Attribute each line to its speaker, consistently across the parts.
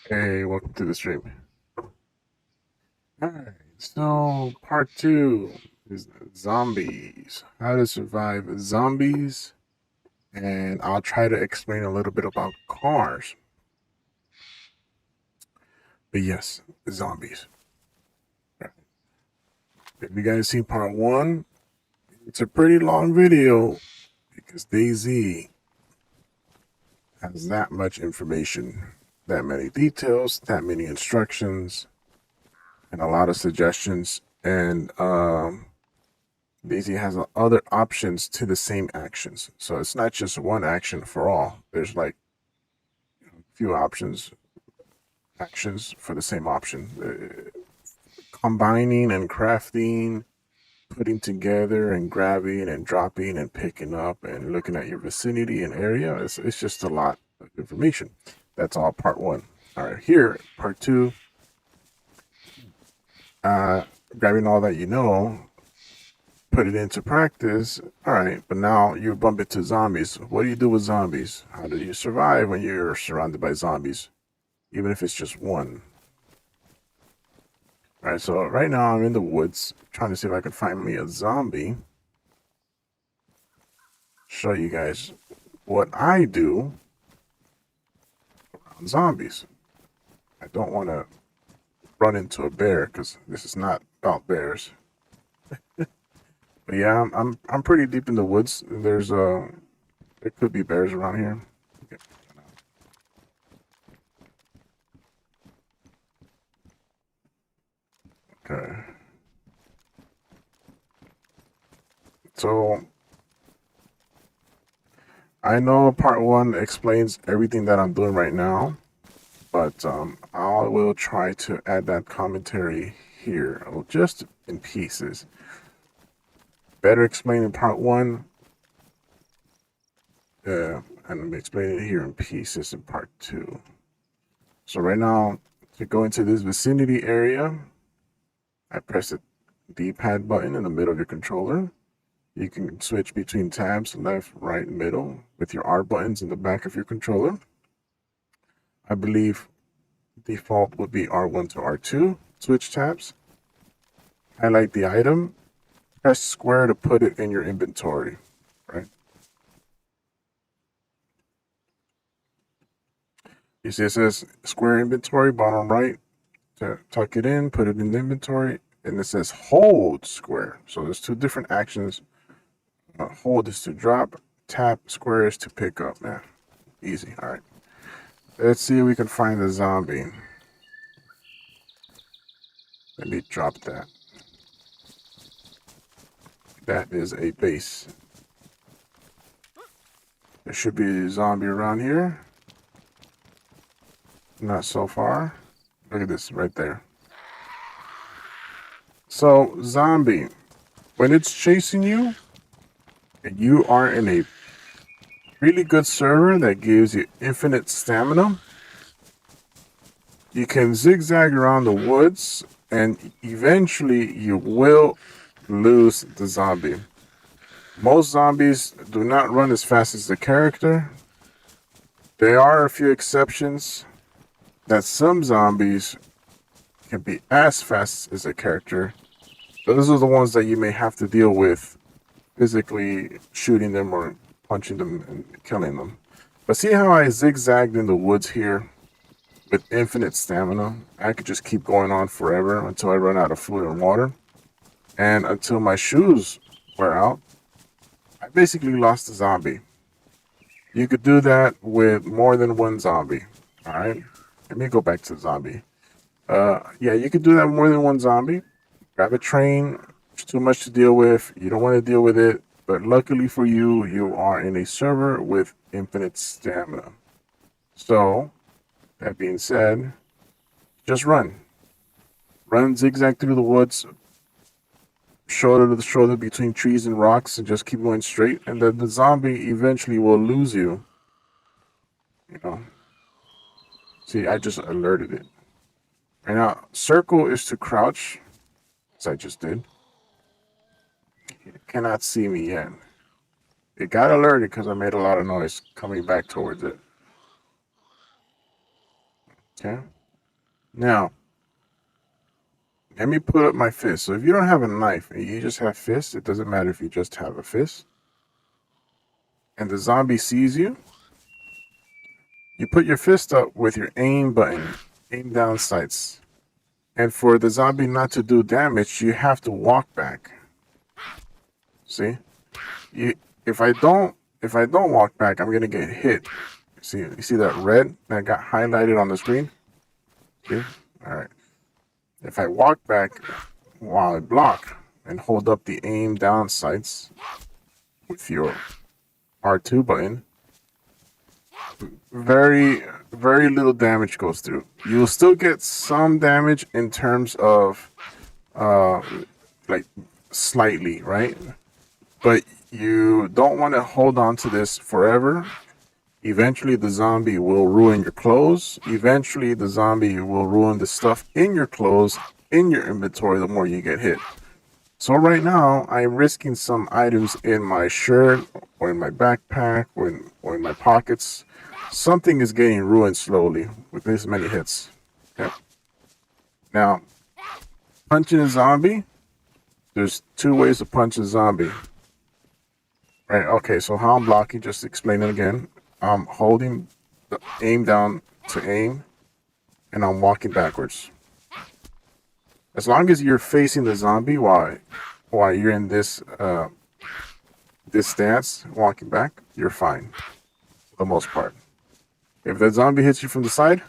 Speaker 1: Hey, welcome to the stream. Alright, so part 2 is zombies. How to survive zombies, and I'll try to explain a little bit about cars. But yes, zombies. If you guys seen part 1, it's a pretty long video because DayZ has that much information, that many details, that many instructions, and a lot of suggestions. And DayZ has other options to the same actions. So it's not just one action for all. There's like a few actions for the same option. Combining and crafting, putting together and grabbing and dropping and picking up and looking at your vicinity and area. It's just a lot of information. That's all part 1. All right, here, part 2, grabbing all that you know, put it into practice. All right, but now you bump into zombies. What do you do with zombies? How do you survive when you're surrounded by zombies, even if it's just one? All right, so right now I'm in the woods trying to see if I can find me a zombie. Show you guys what I do around zombies. I don't want to run into a bear because this is not about bears. But yeah, I'm pretty deep in the woods. There could be bears around here. Okay. So I know part 1 explains everything that I'm doing right now, but I will try to add that commentary here, just in pieces. Better explain in part 1, and I'm explaining it here in pieces in part 2. So right now, to go into this vicinity area, I press the D-pad button in the middle of your controller. You can switch between tabs, left, right, middle, with your R buttons in the back of your controller. I believe default would be R1 to R2. Switch tabs. Highlight the item. Press square to put it in your inventory, right? You see it says square inventory, bottom right. To tuck it in, put it in the inventory, and it says hold square. So there's 2 different actions. Hold is to drop, tap, square is to pick up. Man, easy. All right. Let's see if we can find a zombie. Let me drop that. That is a base. There should be a zombie around here. Not so far. Look at this right there. So, zombie, when it's chasing you, and you are in a really good server that gives you infinite stamina, you can zigzag around the woods, and eventually you will lose the zombie. Most zombies do not run as fast as the character. There are a few exceptions that some zombies can be as fast as a character. Those are the ones that you may have to deal with physically shooting them or punching them and killing them. But see how I zigzagged in the woods here with infinite stamina? I could just keep going on forever until I run out of food and water. And until my shoes wear out, I basically lost a zombie. You could do that with more than one zombie. All right. Let me go back to zombie. Yeah, you could do that with more than one zombie. Grab a train. It's too much to deal with. You don't want to deal with it. But luckily for you, you are in a server with infinite stamina. So, that being said, just run. Run zigzag through the woods, shoulder to shoulder between trees and rocks, and just keep going straight. And then the zombie eventually will lose you. You know. See, I just alerted it. Right now, circle is to crouch, as I just did. It cannot see me yet. It got alerted because I made a lot of noise coming back towards it. Okay. Now, let me put up my fist. So if you don't have a knife and you just have fists, it doesn't matter if you just have a fist. And the zombie sees you, you put your fist up with your aim button, aim down sights. And for the zombie not to do damage, you have to walk back. See? If I don't walk back, I'm gonna get hit. You see that red that got highlighted on the screen? See? Alright. If I walk back while I block and hold up the aim down sights with your R2 button, very little damage goes through. You will still get some damage in terms of like slightly, right? But you don't want to hold on to this forever. Eventually the zombie will ruin your clothes. Eventually the zombie will ruin the stuff in your clothes, in your inventory, the more you get hit. So right now, I'm risking some items in my shirt, or in my backpack, or in my pockets. Something is getting ruined slowly with this many hits. Okay. Now, punching a zombie, there's two ways to punch a zombie. Right, okay, so how I'm blocking, just to explain it again. I'm holding the aim down to aim, and I'm walking backwards. As long as you're facing the zombie while you're in this this stance, walking back, you're fine, for the most part. If the zombie hits you from the side,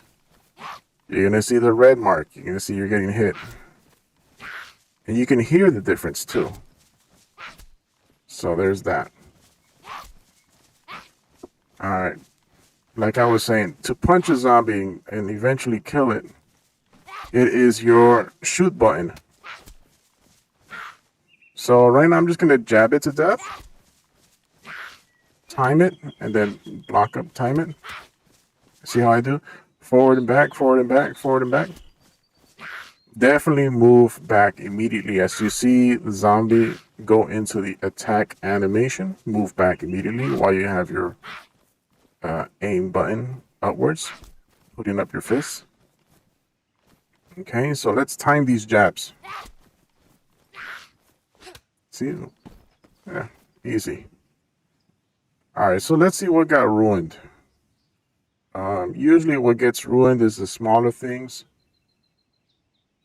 Speaker 1: you're gonna see the red mark. You're gonna see you're getting hit, and you can hear the difference too. So there's that. All right, like I was saying, to punch a zombie and eventually kill it, it is your shoot button. So right now I'm just gonna jab it to death, time it, and then block up, time it. See how I do? Forward and back, forward and back, forward and back. Definitely move back immediately as you see the zombie go into the attack animation. Move back immediately while you have your aim button upwards, putting up your fists. Okay, so let's time these jabs. See? Yeah, easy. Alright, so let's see what got ruined. Usually what gets ruined is the smaller things.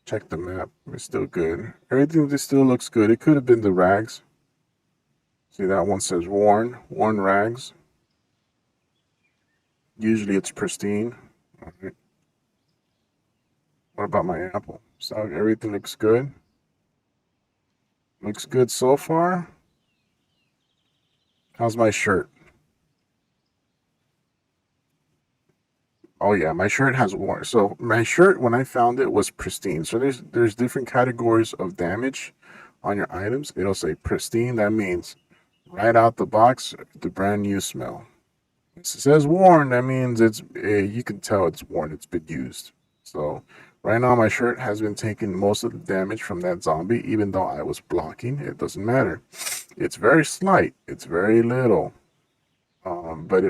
Speaker 1: Check the map. It's still good. Everything just still looks good. It could have been the rags. See, that one says worn rags. Usually it's pristine. Alright. What about my apple? So everything looks good. Looks good so far. How's my shirt? Oh yeah, my shirt has worn. So my shirt, when I found it, was pristine. So there's different categories of damage on your items. It'll say pristine. That means right out the box, the brand new smell. It says worn. That means it's you can tell it's worn. It's been used. So right now my shirt has been taking most of the damage from that zombie, even though I was blocking. It doesn't matter. It's very slight. It's very little. But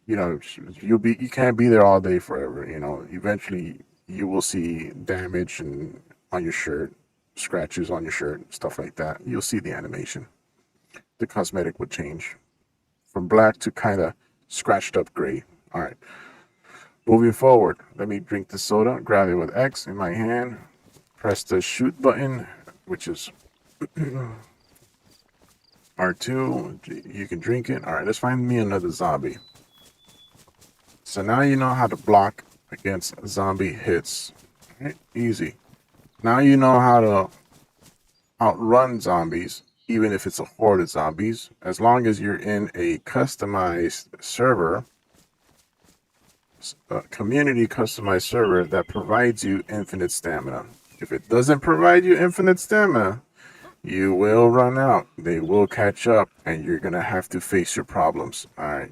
Speaker 1: you can't be there all day forever. Eventually you will see damage on your shirt, scratches on your shirt, stuff like that. You'll see the animation. The cosmetic would change from black to kind of scratched up gray. All right. Moving forward, let me drink the soda, grab it with X in my hand, press the shoot button, which is R2. You can drink it. All right, let's find me another zombie. So now you know how to block against zombie hits. Right? Easy. Now you know how to outrun zombies, even if it's a horde of zombies, as long as you're in a customized server, a community customized server that provides you infinite stamina. If it doesn't provide you infinite stamina, you will run out. They will catch up, and you're going to have to face your problems, all right,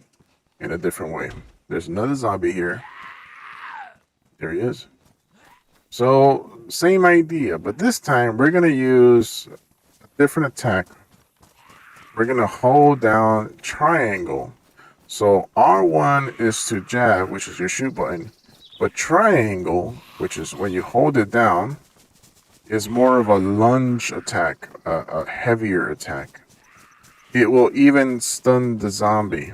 Speaker 1: in a different way. There's another zombie here. There he is. So, same idea, but this time we're going to use a different attack. We're going to hold down triangle. So, R1 is to jab, which is your shoot button. But triangle, which is when you hold it down, is more of a lunge attack, a heavier attack. It will even stun the zombie.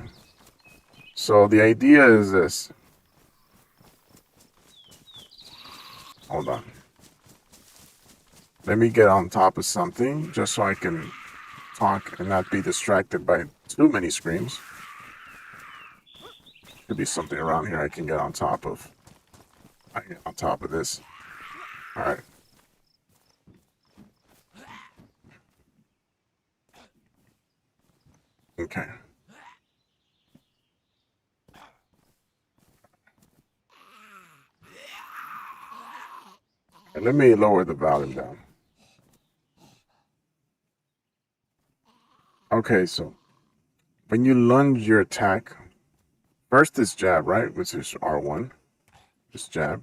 Speaker 1: So the idea is this. Hold on. Let me get on top of something just so I can talk and not be distracted by too many screams. Could be something around here I can get on top of. I get on top of this. Alright. Okay. And let me lower the volume down. Okay, so when you lunge your attack, first is jab, right? Which is R1. Just jab.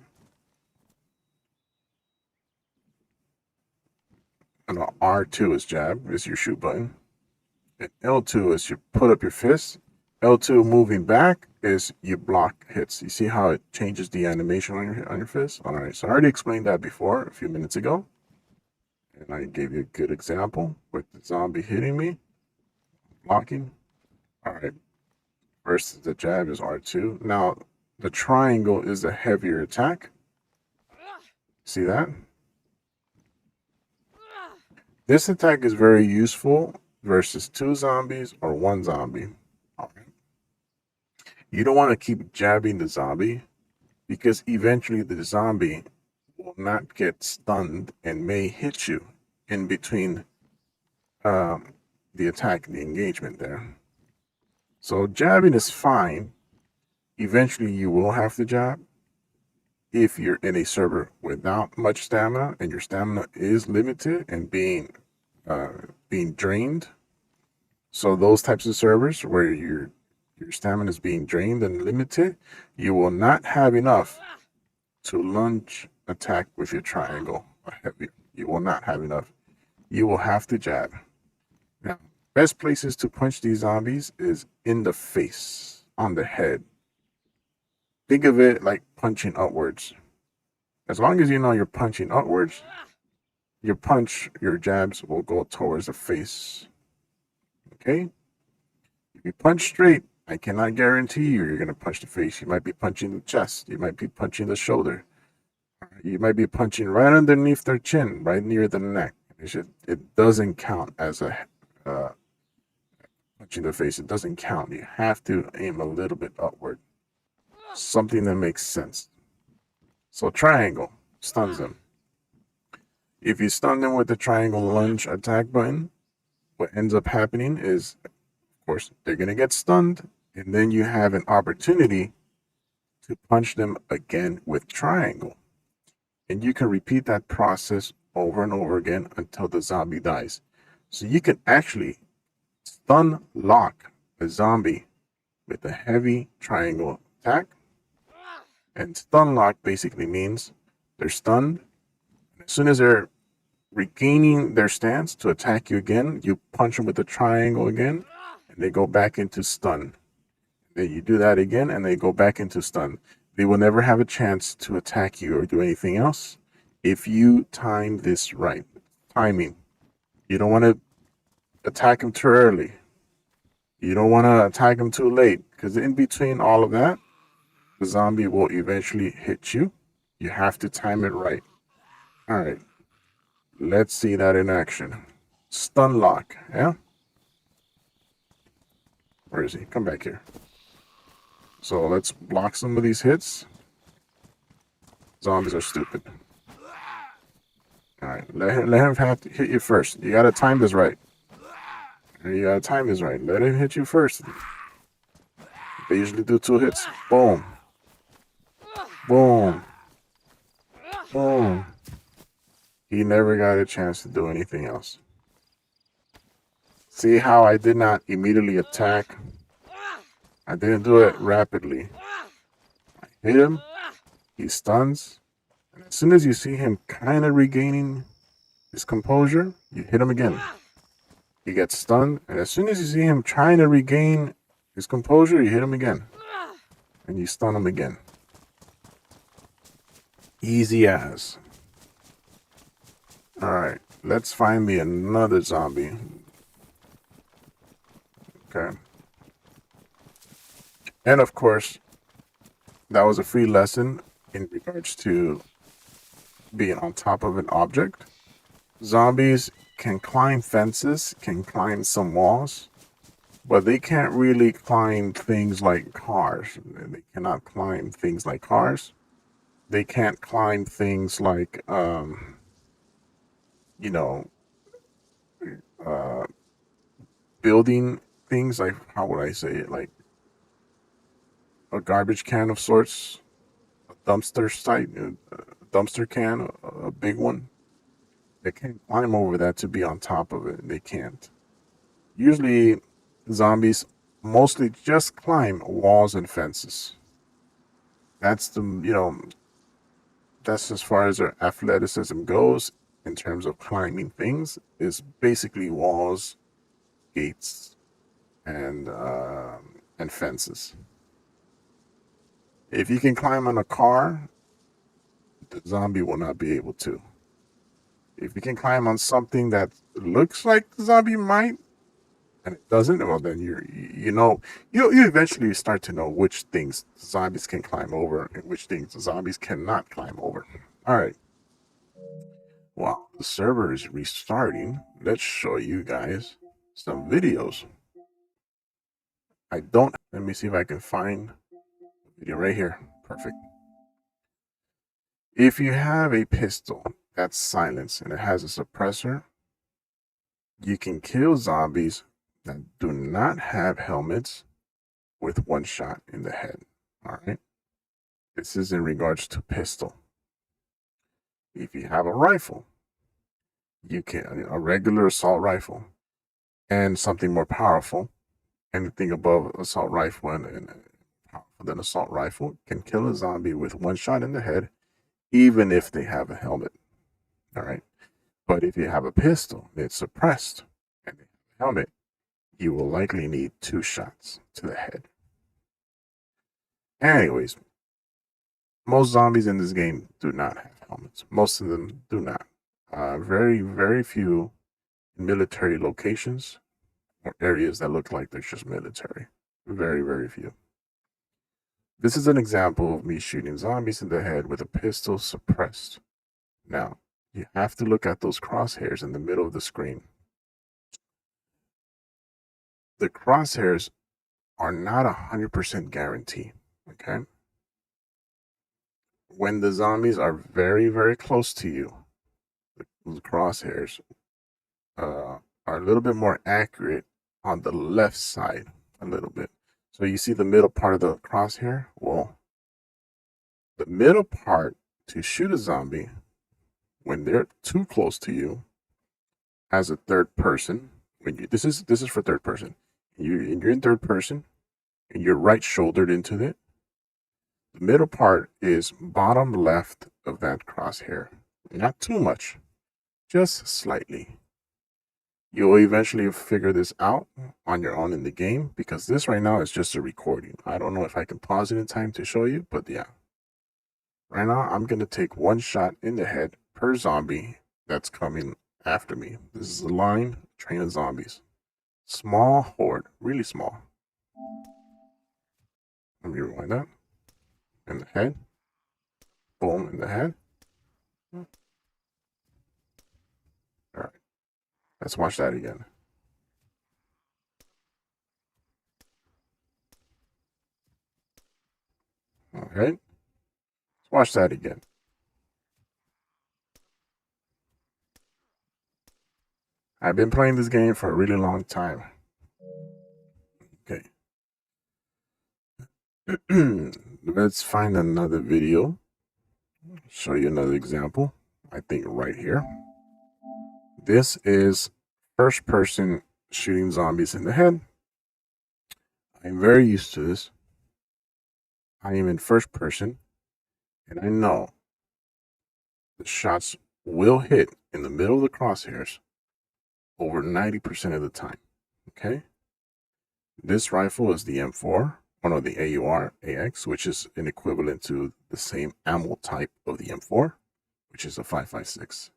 Speaker 1: And R2 is jab, is your shoot button. And L2 is you put up your fist. L2 moving back is you block hits. You see how it changes the animation on your fist? All right, so I already explained that before a few minutes ago. And I gave you a good example with the zombie hitting me, blocking. All right, first the jab is R2. Now, the triangle is a heavier attack. See that? This attack is very useful versus 2 zombies or 1 zombie. All right. You don't want to keep jabbing the zombie because eventually the zombie will not get stunned and may hit you in between the attack and the engagement there. So jabbing is fine. Eventually you will have to jab if you're in a server without much stamina and your stamina is limited and being drained. So those types of servers where your stamina is being drained and limited, you will not have enough to lunge attack with your triangle. You will not have enough. You will have to jab. Now, best places to punch these zombies is in the face, on the head. Think of it like punching upwards. As long as you know you're punching upwards, your jabs will go towards the face. Okay? If you punch straight, I cannot guarantee you're going to punch the face. You might be punching the chest. You might be punching the shoulder. You might be punching right underneath their chin, right near the neck. It doesn't count as a punching the face. It doesn't count. You have to aim a little bit upward. Something that makes sense. So triangle stuns them. If you stun them with the triangle lunge attack button, what ends up happening is, of course, they're going to get stunned, and then you have an opportunity to punch them again with triangle. And you can repeat that process over and over again until the zombie dies. So you can actually stun lock a zombie with a heavy triangle attack. And stun lock basically means they're stunned. As soon as they're regaining their stance to attack you again, you punch them with the triangle again, and they go back into stun. Then you do that again, and they go back into stun. They will never have a chance to attack you or do anything else if you time this right. Timing. You don't want to attack them too early. You don't want to attack them too late, because in between all of that, the zombie will eventually hit you. You have to time it right. All right. Let's see that in action. Stun lock, yeah? Where is he? Come back here. So let's block some of these hits. Zombies are stupid. All right, let him have to hit you first. You gotta time this right. You gotta time this right. Let him hit you first. They usually do 2 hits. Boom. Boom. Boom. He never got a chance to do anything else. See how I did not immediately attack? I didn't do it rapidly. I hit him. He stuns. And as soon as you see him kind of regaining his composure, you hit him again. He gets stunned. And as soon as you see him trying to regain his composure, you hit him again. And you stun him again. Easy as. Alright, let's find me another zombie. Okay. And of course, that was a free lesson in regards to being on top of an object. Zombies can climb fences, can climb some walls, but they can't really climb things like cars. They cannot climb things like cars. They can't climb things like, you know, uh, building things like, how would I say it? Like a garbage can of sorts, a dumpster site, a dumpster can, a big one. They can't climb over that to be on top of it. They can't. Usually, zombies mostly just climb walls and fences. That's that's as far as their athleticism goes in terms of climbing things, is basically walls, gates, and fences. If you can climb on a car, the zombie will not be able to. If you can climb on something that looks like the zombie might, and it doesn't, well then you eventually start to know which things zombies can climb over and which things zombies cannot climb over. All right. While the server is restarting, let's show you guys some videos. Let me see if I can find the video right here. Perfect. If you have a pistol that's silenced and it has a suppressor, you can kill zombies that do not have helmets with one shot in the head. All right. This is in regards to pistol. If you have a rifle, you can, a regular assault rifle and something more powerful, anything above assault rifle and powerful than assault rifle can kill a zombie with one shot in the head, even if they have a helmet. All right. But if you have a pistol, it's suppressed, and they have a helmet, you will likely need 2 shots to the head. Anyways, most zombies in this game do not have helmets. Most of them do not. Very, very few military locations or areas that look like they're just military. Very, very few. This is an example of me shooting zombies in the head with a pistol suppressed. Now, you have to look at those crosshairs in the middle of the screen. The crosshairs are not 100% guarantee, okay? When the zombies are very, very close to you, the crosshairs are a little bit more accurate on the left side, a little bit. So you see the middle part of the crosshair? Well, the middle part to shoot a zombie when they're too close to you as a third person, this is for third person. You're in third person and you're right shouldered into it. The middle part is bottom left of that crosshair. Not too much, just slightly. You'll eventually figure this out on your own in the game, because this right now is just a recording. I don't know if I can pause it in time to show you, but yeah. Right now, I'm going to take 1 shot in the head per zombie that's coming after me. This is a line, train of zombies. Small horde, really small. Let me rewind that. In the head. Boom, in the head. All right. Let's watch that again. All right. Let's watch that again. I've been playing this game for a really long time. Okay. Let's find another video. Show you another example. I think right here. This is first person shooting zombies in the head. I'm very used to this. I am in first person, and I know the shots will hit in the middle of the crosshairs over 90% of the time. Okay? This rifle is the M4. one of the AUR AX, which is an equivalent to the same ammo type of the M4, which is a 5.56.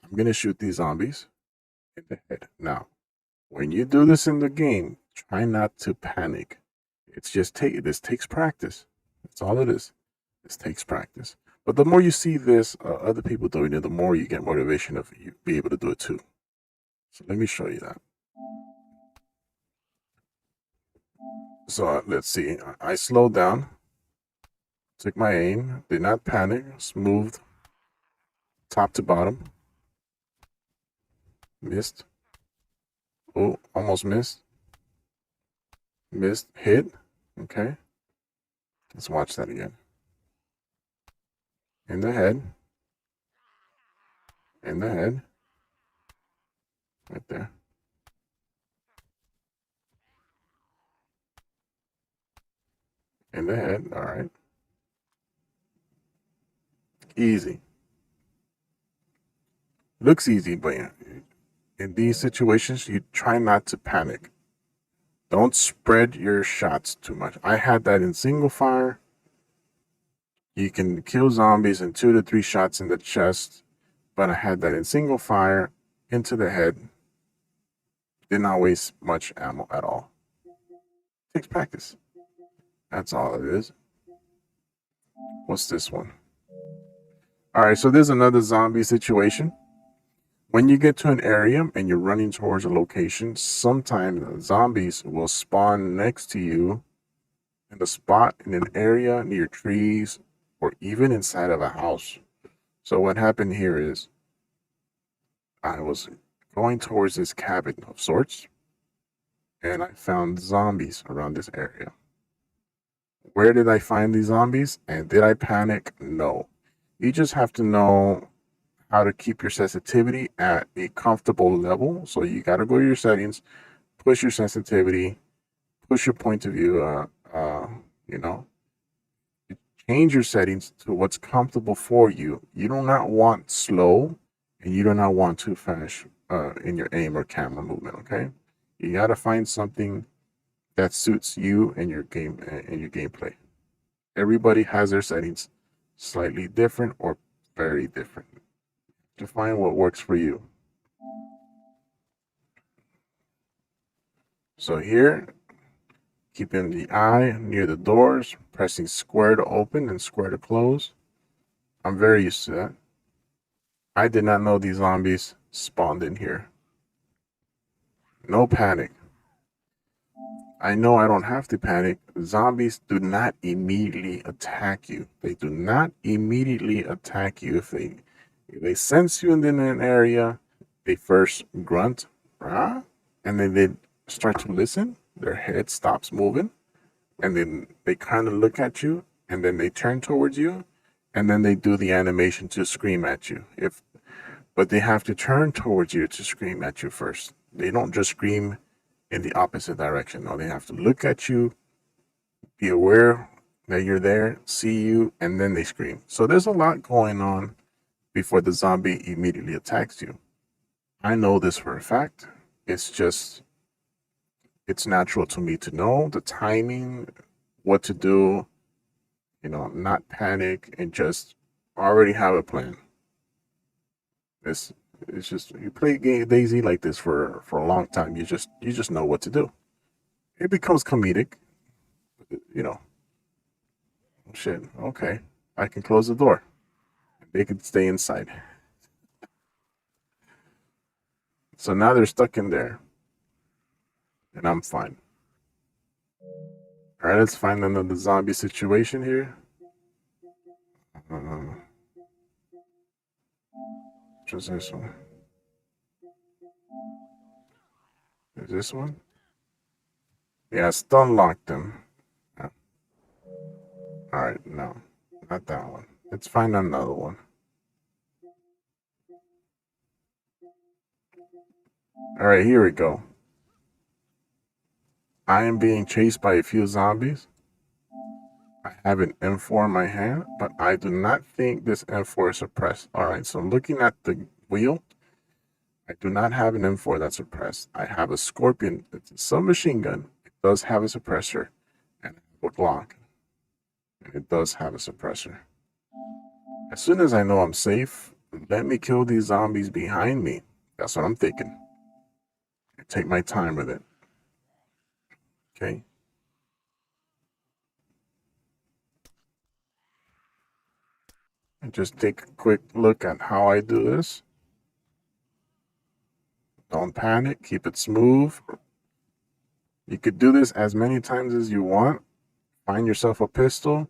Speaker 1: I'm going to shoot these zombies in the head. Now, when you do this in the game, try not to panic. It's just this takes practice. That's all it is. This takes practice. But the more you see this, other people doing it, the more you get motivation of you be able to do it too. So let me show you that. So let's see. I slowed down, took my aim, did not panic, smooth, top to bottom. Missed. Oh, almost missed. Missed. Hit. Okay. Let's watch that again. In the head. In the head. Right there. In the head. All right. Easy. Looks easy, but in these situations, you try not to panic. Don't spread your shots too much. I had that in single fire. You can kill zombies in 2 to 3 shots in the chest, but I had that in single fire into the head. Did not waste much ammo at all. Takes practice. That's all it is. What's this one? All right, so there's another zombie situation. When you get to an area and you're running towards a location, sometimes zombies will spawn next to you in a spot in an area near trees or even inside of a house. So what happened here is I was going towards this cabin of sorts and I found zombies around this area. Where did I find these zombies? And did I panic? No. You just have to know how to keep your sensitivity at a comfortable level. So you got to go to your settings, push your sensitivity, push your point of view, change your settings to what's comfortable for you. You do not want slow and you do not want too fast in your aim or camera movement, okay? You got to find something that suits you and your game and your gameplay. Everybody has their settings slightly different or very different. To find what works for you. So here, keeping the eye near the doors, pressing square to open and square to close. I'm very used to that. I did not know these zombies spawned in here. No panic. I know I don't have to panic. Zombies do not immediately attack you. They do not immediately attack you. If they sense you in an area, they first grunt, rah, and then they start to listen. Their head stops moving, and then they kind of look at you, and then they turn towards you, and then they do the animation to scream at you. But they have to turn towards you to scream at you first. They don't just scream in the opposite direction. No, they have to look at you, be aware that you're there, see you, and then they scream. So there's a lot going on before the zombie immediately attacks you. I know this for a fact. It's natural to me to know the timing, what to do, not panic and just already have a plan. It's just, you play DayZ like this for a long time. You just know what to do. It becomes comedic, shit, okay, I can close the door. They could stay inside. So now they're stuck in there. And I'm fine. Alright, let's find another zombie situation here. Just this one. Is this one? Yeah, stun locked them. Yeah. Alright, no. Not that one. Let's find another one. Alright, here we go. I am being chased by a few zombies. I have an M4 in my hand, but I do not think this M4 is suppressed. Alright, so looking at the wheel, I do not have an M4 that's suppressed. I have a Scorpion. It's a submachine gun. It does have a suppressor. And a Glock. And it does have a suppressor. As soon as I know I'm safe, let me kill these zombies behind me. That's what I'm thinking. Take my time with it. Okay. And just take a quick look at how I do this. Don't panic. Keep it smooth. You could do this as many times as you want. Find yourself a pistol.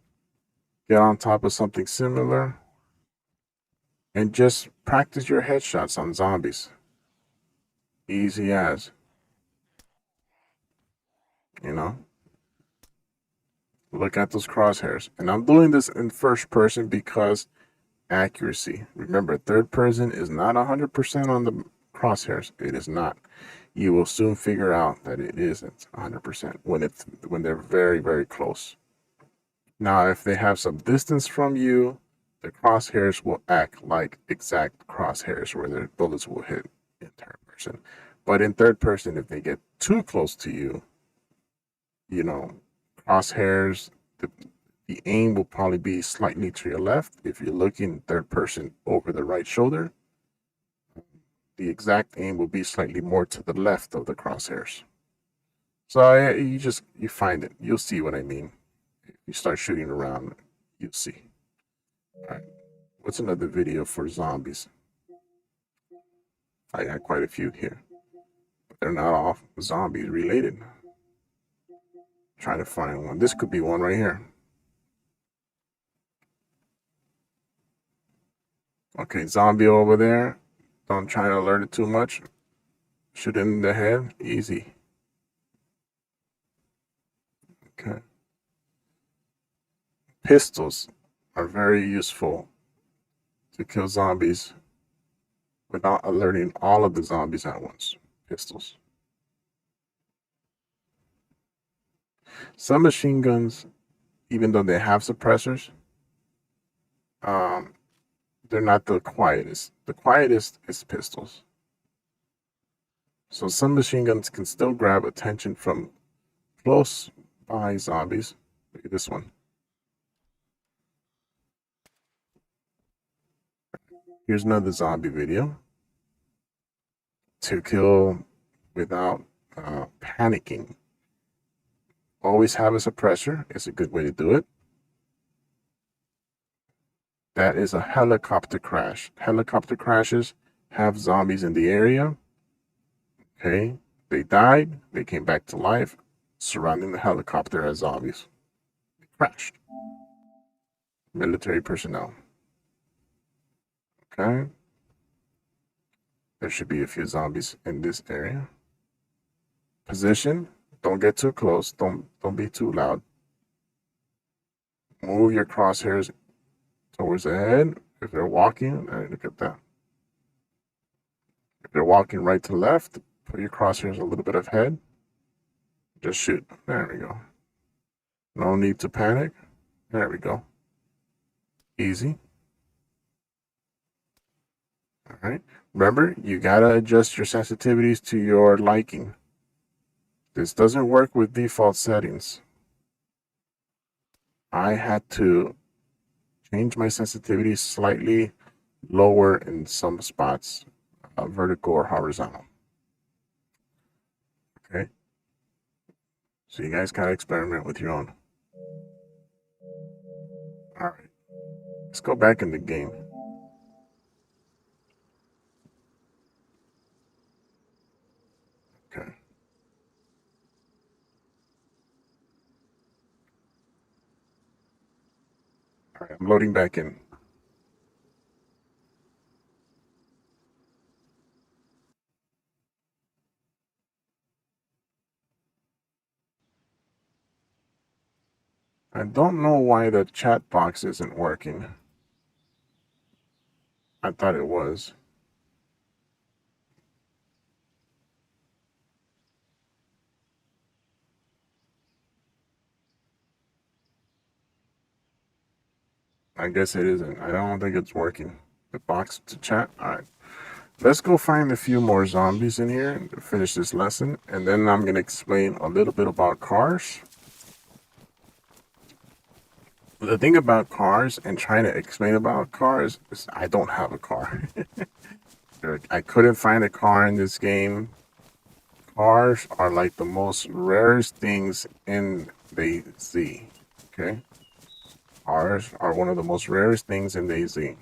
Speaker 1: Get on top of something similar. And just practice your headshots on zombies. Easy as. You know? Look at those crosshairs. And I'm doing this in first person because accuracy. Remember, third person is not 100% on the crosshairs. It is not. You will soon figure out that it isn't 100% when they're very, very close. Now, if they have some distance from you, the crosshairs will act like exact crosshairs where their bullets will hit in third person. But in third person, if they get too close to you, you know, crosshairs, the aim will probably be slightly to your left. If you're looking third person over the right shoulder, the exact aim will be slightly more to the left of the crosshairs. So you find it. You'll see what I mean. If you start shooting around, you'll see. All right. What's another video for zombies? I got quite a few here, but they're not all zombies related. Trying to find one. This could be one right here. Okay, zombie over there. Don't try to alert it too much. Shoot it in the head. Easy. Okay. Pistols are very useful to kill zombies without alerting all of the zombies at once. Pistols. Some machine guns, even though they have suppressors, they're not the quietest. The quietest is pistols. So some machine guns can still grab attention from close by zombies. Look at this one. Here's another zombie video. To kill without panicking. Always have a suppressor. It's a good way to do it. That is a helicopter crash. Helicopter crashes have zombies in the area. Okay, they died. They came back to life, surrounding the helicopter as zombies. They crashed. Military personnel. Okay. There should be a few zombies in this area. Position. Don't get too close. Don't be too loud. Move your crosshairs towards the head. If they're walking, look at that. If they're walking right to left, put your crosshairs a little bit ahead. Just shoot. There we go. No need to panic. There we go. Easy. All right. Remember, you gotta adjust your sensitivities to your liking. This doesn't work with default settings. I had to change my sensitivity slightly lower in some spots, vertical or horizontal. Okay. So you guys gotta experiment with your own. All right. Let's go back in the game. Okay. All right, I'm loading back in. I don't know why the chat box isn't working. I thought it was. I guess it isn't. I don't think it's working. The box to chat. All right. Let's go find a few more zombies in here to finish this lesson. And then I'm going to explain a little bit about cars. The thing about cars and trying to explain about cars is I don't have a car. I couldn't find a car in this game. Cars are like the most rarest things in DayZ. Okay? Cars are one of the most rarest things in DayZ.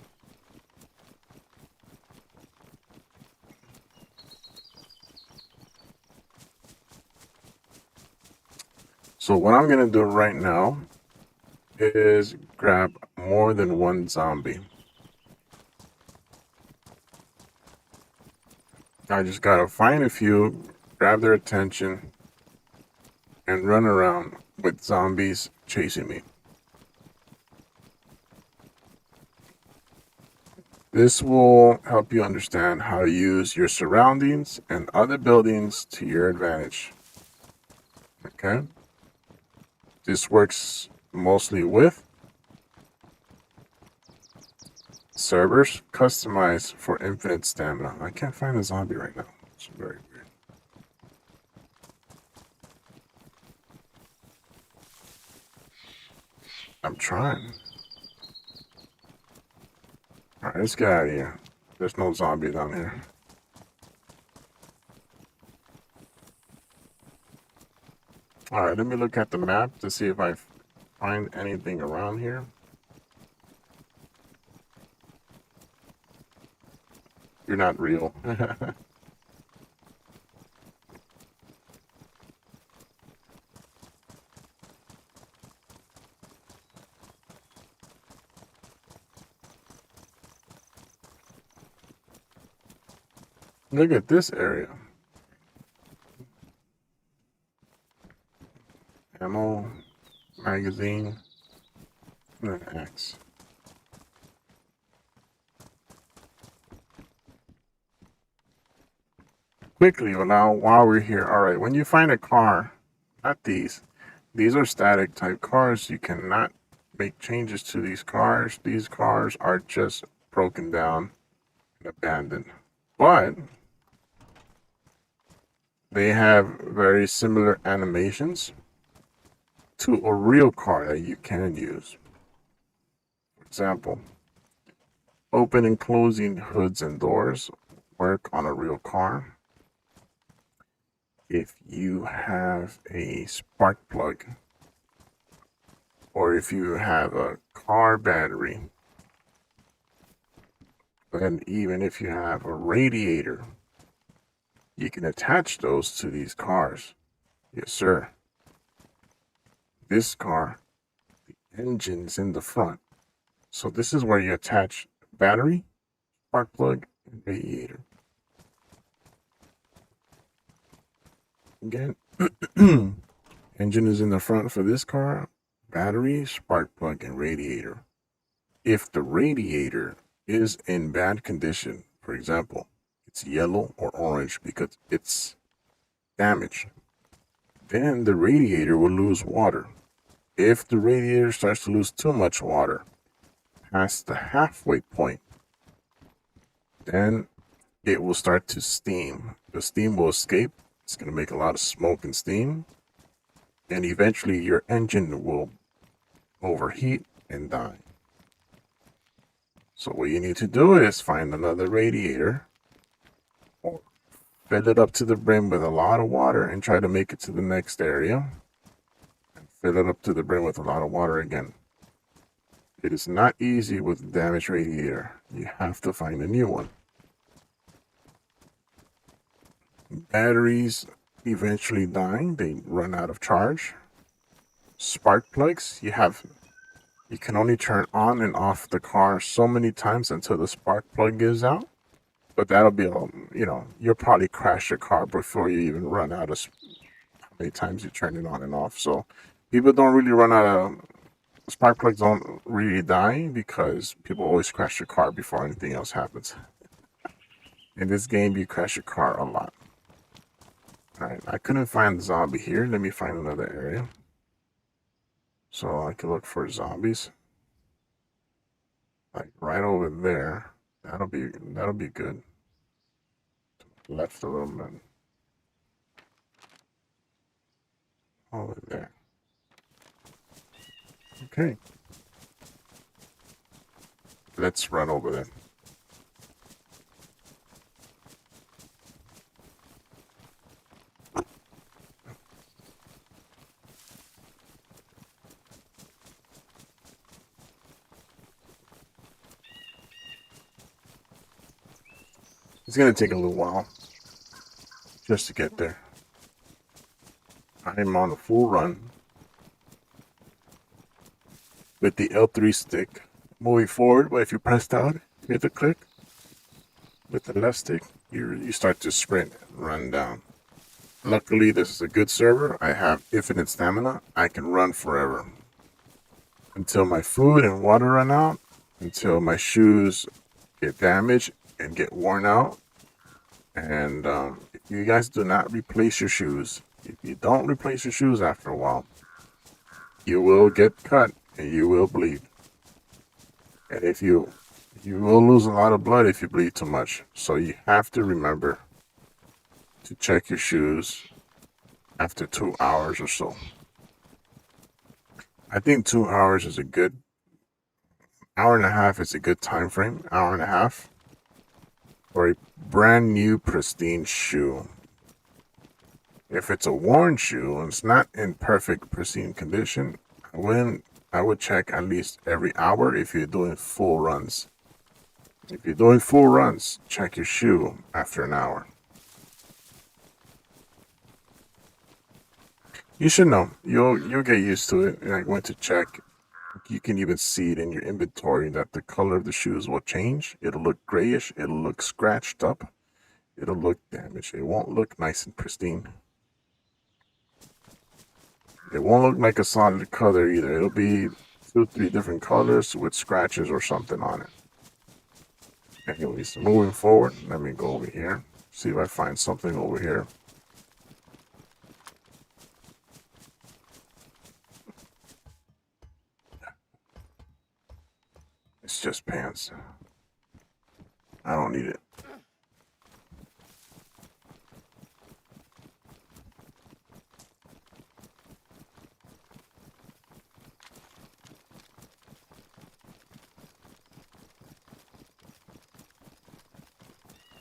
Speaker 1: So what I'm gonna do right now is grab more than one zombie. I just gotta find a few, grab their attention, and run around with zombies chasing me. This will help you understand how to use your surroundings and other buildings to your advantage. Okay? This works mostly with servers customized for infinite stamina. I can't find a zombie right now. It's very weird. I'm trying. Alright, let's get out of here. There's no zombie down here. Alright, let me look at the map to see if I find anything around here. You're not real. Look at this area. Ammo, magazine, and an axe. Quickly, now while we're here, alright, when you find a car, not these are static type cars. You cannot make changes to these cars. These cars are just broken down and abandoned. But they have very similar animations to a real car that you can use. For example, open and closing hoods and doors work on a real car. If you have a spark plug, or if you have a car battery, and even if you have a radiator, you can attach those to these cars. Yes, sir. This car, the engine's in the front. So this is where you attach battery, spark plug, and radiator. Again, engine is in the front for this car, battery, spark plug, and radiator. If the radiator is in bad condition, for example, it's yellow or orange because it's damaged, then the radiator will lose water. If the radiator starts to lose too much water past the halfway point, then it will start to steam. The steam will escape. It's going to make a lot of smoke and steam. And eventually your engine will overheat and die. So what you need to do is find another radiator, or fill it up to the brim with a lot of water and try to make it to the next area. And fill it up to the brim with a lot of water again. It is not easy with a damaged radiator. You have to find a new one. Batteries eventually die. They run out of charge. Spark plugs, you can only turn on and off the car so many times until the spark plug gives out. But that'll be, you'll probably crash your car before you even run out of how many times you turn it on and off. So people don't really run out of, spark plugs don't really die because people always crash your car before anything else happens. In this game, you crash your car a lot. Alright, I couldn't find the zombie here. Let me find another area, so I can look for zombies. Like right over there. That'll be good. Left a little bit. Over there. Okay. Let's run over there. It's gonna take a little while just to get there. I'm on a full run with the L3 stick moving forward, but if you press down, hit the click with the left stick, you start to sprint and run down. Luckily, this is a good server. I have infinite stamina. I can run forever until my food and water run out, until my shoes get damaged and get worn out. And if you guys do not replace your shoes, if you don't replace your shoes after a while, you will get cut and you will bleed. And if you will lose a lot of blood if you bleed too much. So you have to remember to check your shoes after 2 hours or so. I think 2 hours is a good, hour and a half is a good time frame, hour and a half, for a brand new pristine shoe. If it's a worn shoe and it's not in perfect pristine condition, I would check at least every hour if you're doing full runs. If you're doing full runs, check your shoe after an hour. You should know. You'll get used to it. I went to check. You can even see it in your inventory that the color of the shoes will change. It'll look grayish. It'll look scratched up. It'll look damaged. It won't look nice and pristine. It won't look like a solid color either. It'll be 2-3 different colors with scratches or something on it. Anyways, moving forward, let me go over here. See if I find something over here. It's just pants. I don't need it.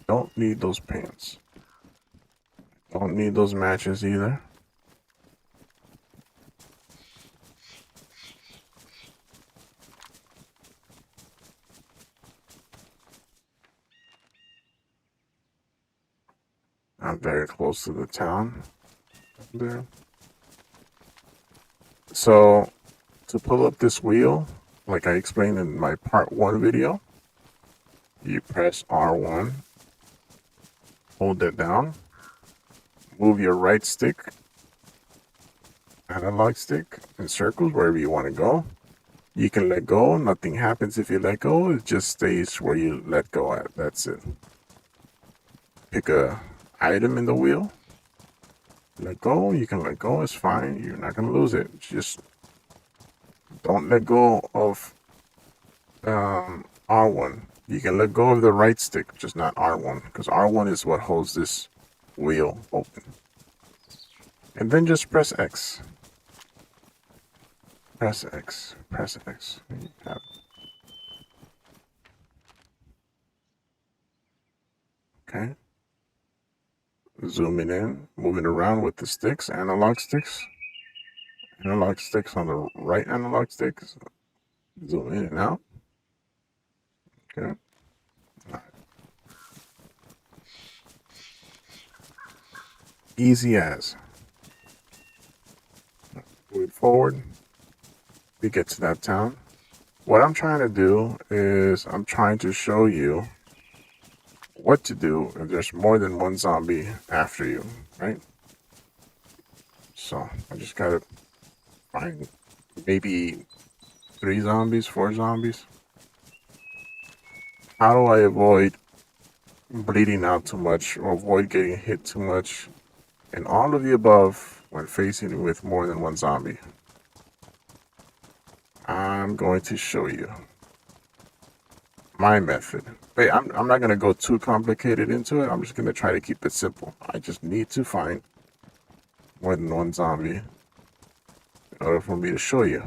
Speaker 1: Don't need those pants. Don't need those matches either. I'm very close to the town there. So to pull up this wheel, like I explained in my part 1 video, you press R1, hold it down, move your right stick, analog stick, in circles wherever you want to go. You can let go. Nothing happens if you let go. It just stays where you let go at. That's it. Pick a item in the wheel. Let go. You can let go. It's fine. You're not going to lose it. Just don't let go of R1. You can let go of the right stick, just not R1, because R1 is what holds this wheel open. And then just press X. Press X. Press X. You have it. Okay. Zooming in, moving around with the sticks, analog sticks. Analog sticks on the right analog sticks. Zoom in and out. Okay. All right. Easy as. Moving forward, we get to that town. What I'm trying to do is I'm trying to show you what to do if there's more than one zombie after you, right? So I just gotta find maybe 3 zombies, 4 zombies. How do I avoid bleeding out too much or avoid getting hit too much? And all of the above when facing with more than one zombie. I'm going to show you my method. Wait, I'm not going to go too complicated into it. I'm just going to try to keep it simple. I just need to find more than one zombie in order for me to show you.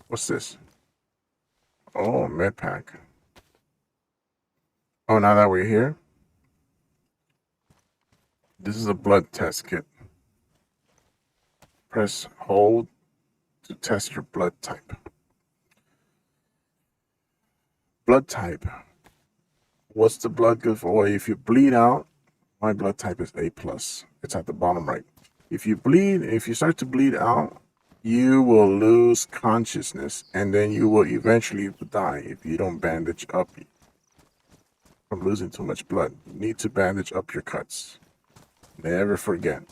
Speaker 1: What's this? Oh, med pack. Oh, now that we're here, this is a blood test kit. Press hold to test your blood type. Blood type. What's the blood good for? Well, if you bleed out, my blood type is A+. It's at the bottom right. If you start to bleed out, you will lose consciousness, and then you will eventually die if you don't bandage up from losing too much blood. You need to bandage up your cuts. Never forget,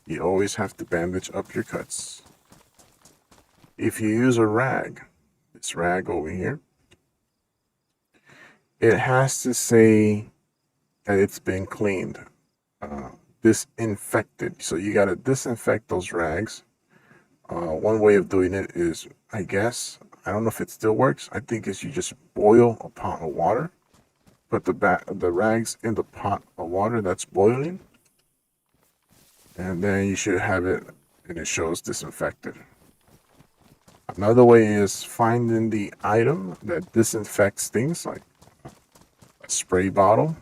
Speaker 1: you always have to bandage up your cuts. If you use a rag, this rag over here, it has to say that it's been cleaned, disinfected. So you got to disinfect those rags. One way of doing it is, I guess, I don't know if it still works. I think it's you just boil a pot of water, put the rags in the pot of water that's boiling, and then you should have it, and it shows disinfected. Another way is finding the item that disinfects things, like a spray bottle,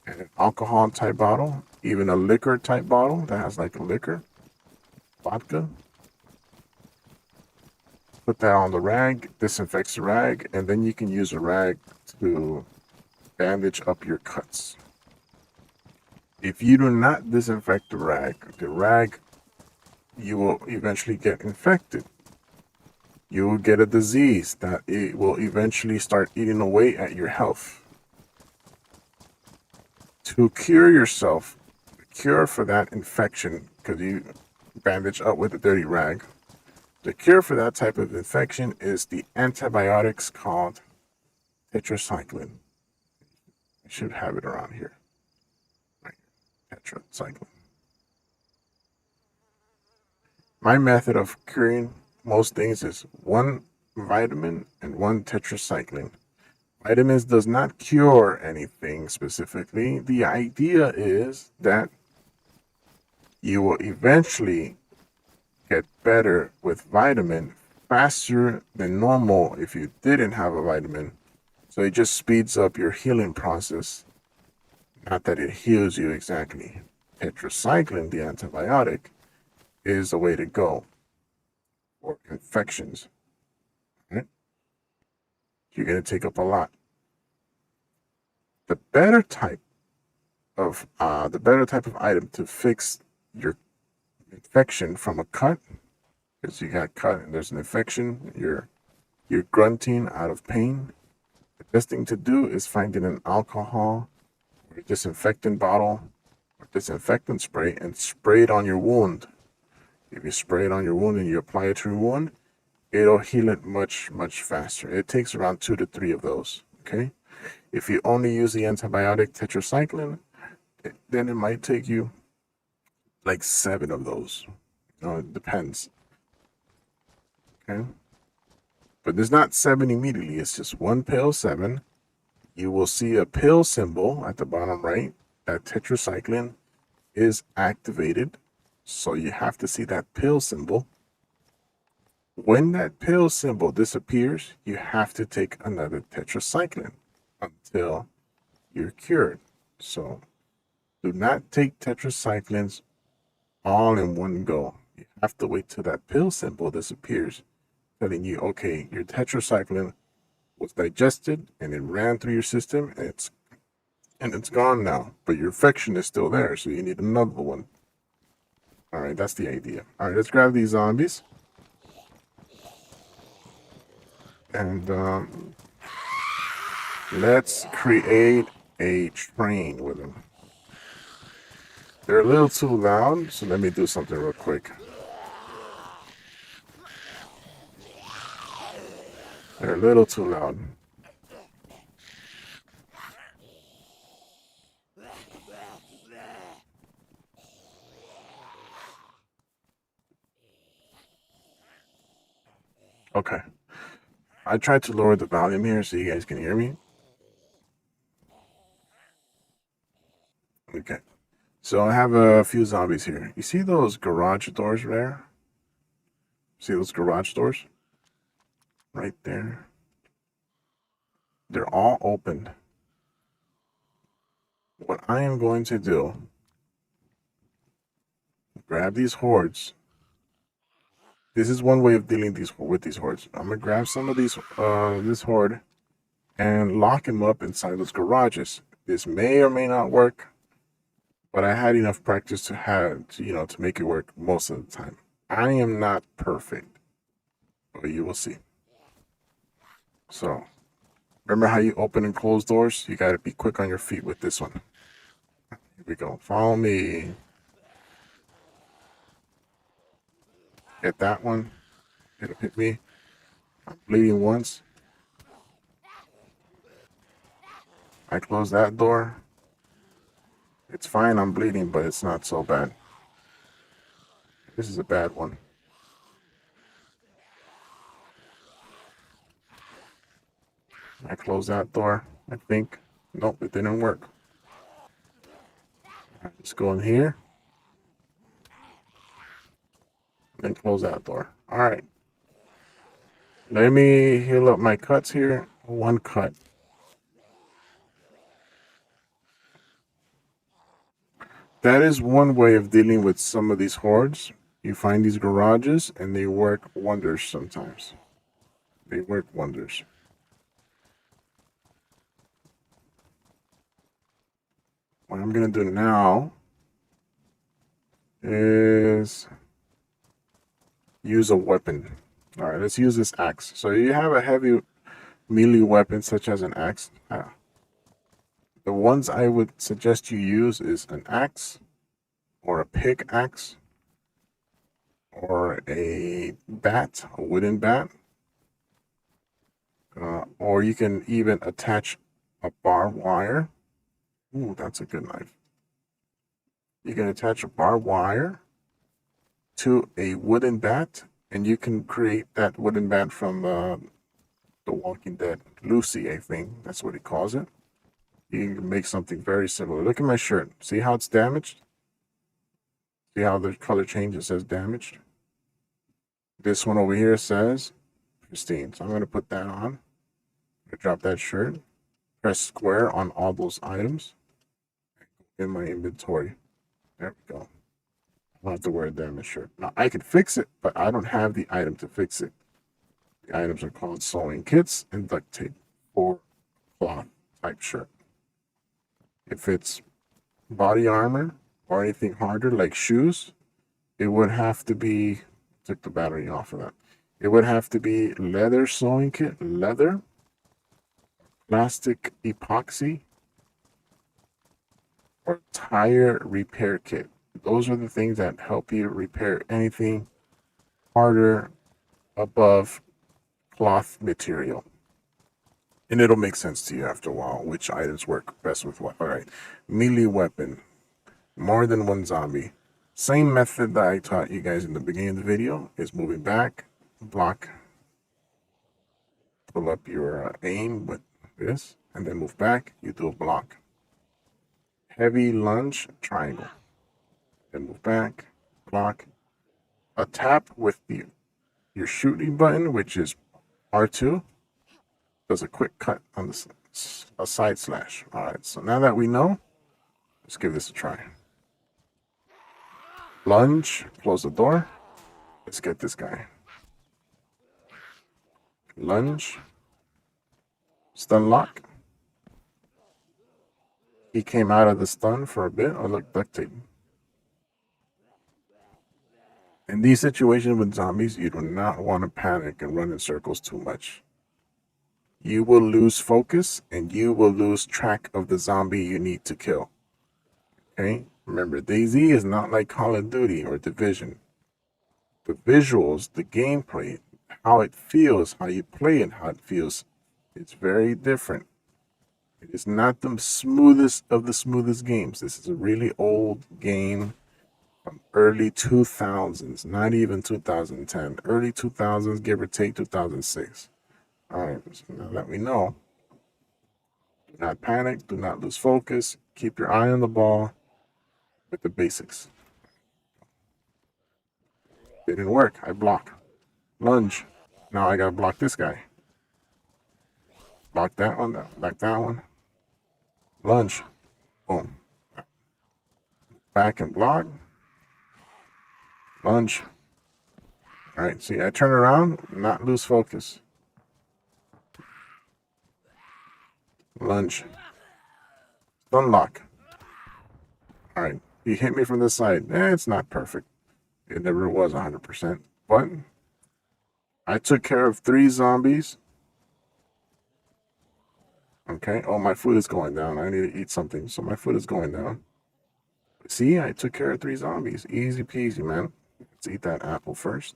Speaker 1: and an alcohol type bottle, even a liquor type bottle that has like a liquor, vodka. Put that on the rag, disinfects the rag, and then you can use a rag to bandage up your cuts. If you do not disinfect the rag, you will eventually get infected. You will get a disease that it will eventually start eating away at your health. To cure yourself, the cure for that infection, because you bandage up with a dirty rag, the cure for that type of infection is the antibiotics called tetracycline. I should have it around here. Right, tetracycline. My method of curing most things is 1 vitamin and 1 tetracycline. Vitamins does not cure anything specifically. The idea is that you will eventually get better with vitamin faster than normal if you didn't have a vitamin. So it just speeds up your healing process. Not that it heals you exactly. Tetracycline, the antibiotic, is the way to go for infections. Right? You're going to take up a lot. The better type of item to fix your infection from a cut, because you got cut and there's an infection, you're grunting out of pain. The best thing to do is finding an alcohol or disinfectant bottle or disinfectant spray and spray it on your wound. If you spray it on your wound and you apply it to your wound, it'll heal it much, much faster. It takes around 2 to 3 of those, okay? If you only use the antibiotic tetracycline, then it might take you like 7 of those. It depends. Okay? But there's not 7 immediately. It's just 1 pill, 7. You will see a pill symbol at the bottom right. That tetracycline is activated. So you have to see that pill symbol. When that pill symbol disappears, you have to take another tetracycline until you're cured. So do not take tetracyclines all in one go. You have to wait till that pill symbol disappears, telling you, okay, your tetracycline was digested and it ran through your system and it's gone now, but your infection is still there, so you need another one. All right, that's the idea. All right, let's grab these zombies. And let's create a train with them. They're a little too loud, so let me do something real quick. They're a little too loud. Okay. I tried to lower the volume here so you guys can hear me. Okay. So I have a few zombies here. You see those garage doors there? See those garage doors? Right there. They're all open. What I am going to do, grab these hordes. This is one way of dealing with these hordes. I'm gonna grab some of these, this horde, and lock him up inside those garages. This may or may not work, but I had enough practice to make it work most of the time. I am not perfect, but you will see. So, remember how you open and close doors? You got to be quick on your feet with this one. Here we go. Follow me. Hit that one. It'll hit me. I'm bleeding once. I close that door. It's fine, I'm bleeding, but it's not so bad. This is a bad one. I close that door, I think. Nope, it didn't work. Let's go in here. Then close that door. Alright. Let me heal up my cuts here. One cut. That is one way of dealing with some of these hordes. You find these garages and they work wonders sometimes. They work wonders. What I'm going to do now is use a weapon. All right, let's use this axe. So you have a heavy melee weapon such as an axe. The ones I would suggest you use is an axe or a pickaxe or a bat, a wooden bat. Or you can even attach a barbed wire. Ooh, that's a good knife. You can attach a barbed wire to a wooden bat, and you can create that wooden bat from The Walking Dead. Lucy, I think that's what he calls it. You can make something very similar. Look at my shirt. See how it's damaged? See how the color change? It says damaged. This one over here says pristine. So I'm going to put that on. Drop that shirt. Press square on all those items in my inventory. There we go. I don't have to wear a damaged shirt. Now I could fix it, but I don't have the item to fix it. The items are called sewing kits and duct tape for cloth type shirt. If it's body armor or anything harder like shoes, it would have to be, took the battery off of that. It would have to be leather sewing kit, leather, plastic epoxy, or tire repair kit. Those are the things that help you repair anything harder above cloth material. And it'll make sense to you after a while which items work best with what. All right, melee weapon, more than one zombie. Same method that I taught you guys in the beginning of the video is moving back, block, pull up your aim with this, and then move back, you do a block. Heavy lunge, triangle. Then move back, block. A tap with your shooting button, which is R2, does a quick cut on a side slash. All right, so now that we know, let's give this a try. Lunge, close the door. Let's get this guy. Lunge, stun lock. He came out of the stun for a bit. Oh, look, duct tape. In these situations with zombies, you do not want to panic and run in circles too much. You will lose focus and you will lose track of the zombie you need to kill. Okay? Remember, DayZ is not like Call of Duty or Division. The visuals, the gameplay, how it feels, how you play and how it feels, it's very different. It is not the smoothest of the smoothest games. This is a really old game from early 2000s, not even 2010. Early 2000s, give or take 2006. All right, so now that we know, do not panic, do not lose focus, keep your eye on the ball with the basics. Didn't work, I block. Lunge, now I gotta block this guy. Block that one. Block that one. Lunge. Boom. Back and block. Lunge. All right, see, I turn around, not lose focus. Lunge. Unlock. All right, he hit me from this side. It's not perfect. It never was 100%. But I took care of 3 zombies. Okay. Oh, my food is going down. I need to eat something, so my food is going down. See, I took care of 3 zombies. Easy peasy, man. Let's eat that apple first.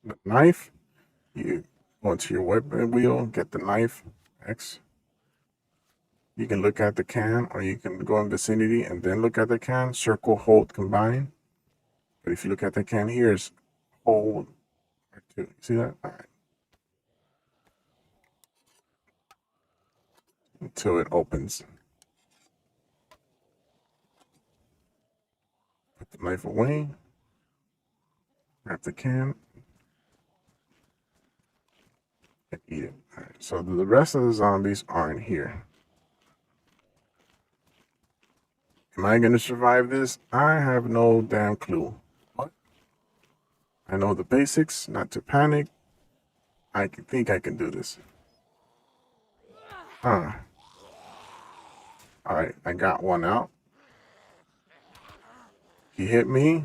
Speaker 1: The knife. You go into your weapon wheel, get the knife. X. You can look at the can, or you can go in vicinity and then look at the can. Circle, hold, combine. But if you look at the can here, it's hold R2. You see that? All right. Until it opens. Put the knife away. Grab the can. And eat it. All right. So the rest of the zombies aren't here. Am I going to survive this? I have no damn clue. But I know the basics, not to panic. I think I can do this. Alright, I got one out. He hit me.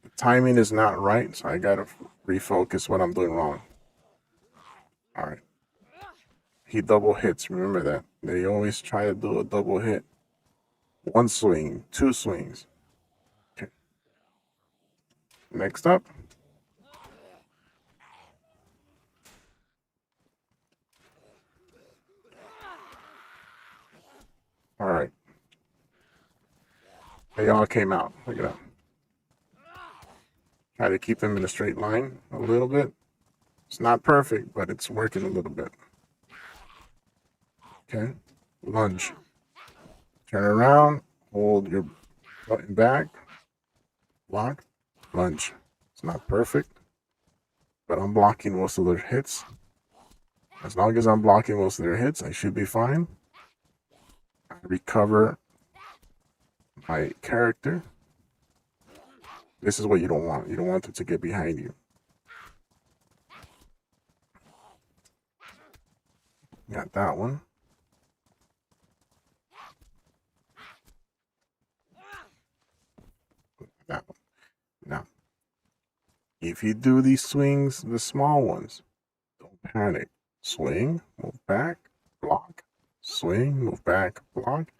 Speaker 1: The timing is not right, so I gotta refocus what I'm doing wrong. Alright. He double hits, remember that. They always try to do a double hit. 1 swing, 2 swings. Okay. Next up. Alright. They all came out. Look at that. Try to keep them in a straight line a little bit. It's not perfect, but it's working a little bit. Okay. Lunge. Turn around. Hold your button back. Block. Lunge. It's not perfect, but I'm blocking most of their hits. As long as I'm blocking most of their hits, I should be fine. I recover my character. This is what you don't want. You don't want it to get behind you. Got that one. That one. Now, if you do these swings, the small ones, don't panic. Swing, move back, block. Swing, move back, block.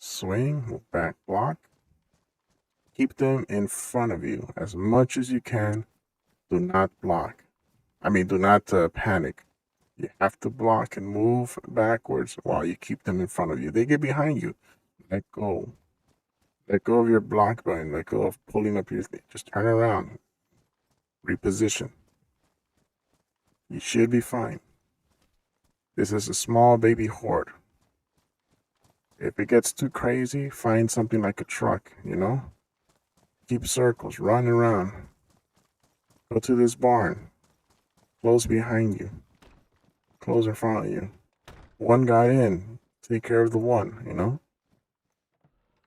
Speaker 1: Swing, move back, block. Keep them in front of you as much as you can. Do not block. Do not panic. You have to block and move backwards while you keep them in front of you. They get behind you. Let go. Let go of your block button. Let go of pulling up your thing. Just turn around. Reposition. You should be fine. This is a small baby horde. If it gets too crazy, find something like a truck, you know? Keep circles, run around. Go to this barn. Close behind you. Close in front of you. One got in. Take care of the one, you know?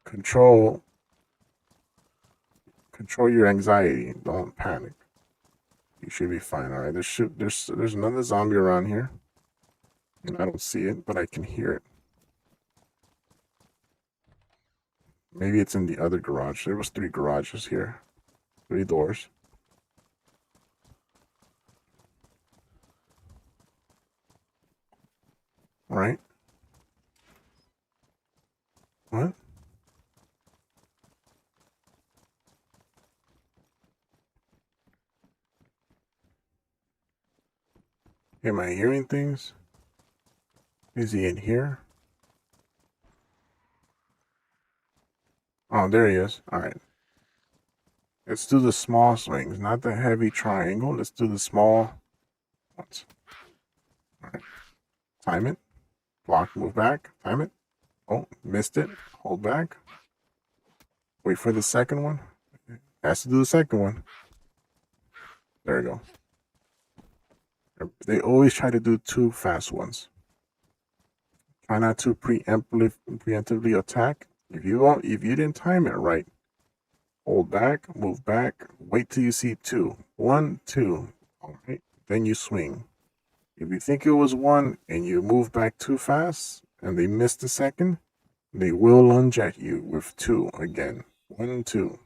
Speaker 1: Control your anxiety. Don't panic. You should be fine. All right. There's another zombie around here, and I don't see it, but I can hear it. Maybe it's in the other garage. There was 3 garages here, 3 doors. All right. What? Am I hearing things? Is he in here? Oh, there he is. All right. Let's do the small swings, not the heavy triangle. Let's do the small ones. All right. Time it. Block, move back. Time it. Oh, missed it. Hold back. Wait for the second one. Has to do the second one. There we go. They always try to do 2 fast ones. Try not to preemptively attack. If you didn't time it right, hold back, move back, wait till you see 2. 1, 2. All right. Then you swing. If you think it was 1 and you move back too fast and they missed the second, they will lunge at you with 2 again. 1, 2.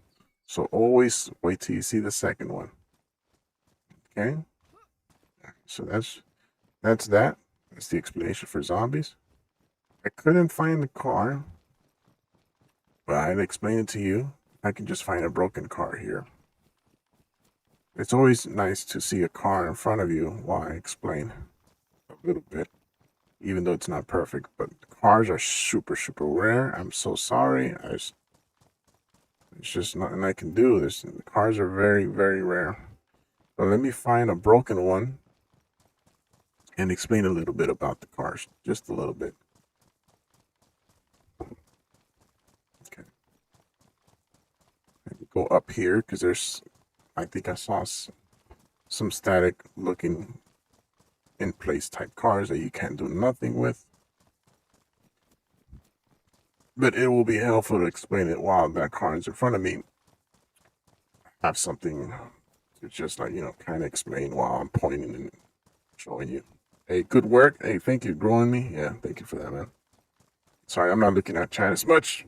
Speaker 1: So always wait till you see the second one. Okay? So that's that. That's the explanation for zombies. I couldn't find the car, but I'd explain it to you. I can just find a broken car here. It's always nice to see a car in front of you while I explain a little bit, even though it's not perfect. But cars are super, super rare. I'm so sorry. It's just nothing I can do. The cars are very, very rare. So let me find a broken one and explain a little bit about the cars. Just a little bit. Okay. Let me go up here because I think I saw some static looking in place type cars that you can't do nothing with. But it will be helpful to explain it while that car is in front of me. Have something to just kind of explain while I'm pointing and showing you. Hey, good work. Hey, thank you, growing me. Yeah, thank you for that, man. Sorry, I'm not looking at chat as much.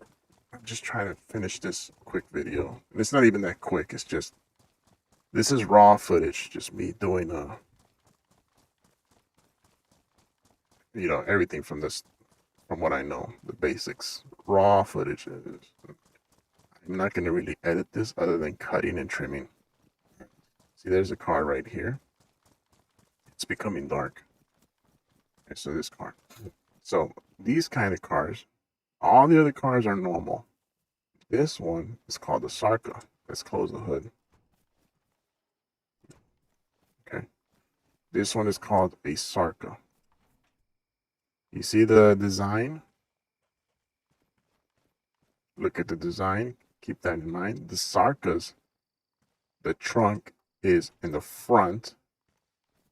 Speaker 1: I'm just trying to finish this quick video. And it's not even that quick. It's just, this is raw footage. Just me doing, everything from what I know, the basics. Raw footage. I'm not going to really edit this other than cutting and trimming. See, there's a car right here. It's becoming dark. Okay, so this car. So these kind of cars, all the other cars are normal. This one is called the Sarka. Let's close the hood. Okay. This one is called a Sarka. You see the design? Look at the design. Keep that in mind. The Sarkas, the trunk is in the front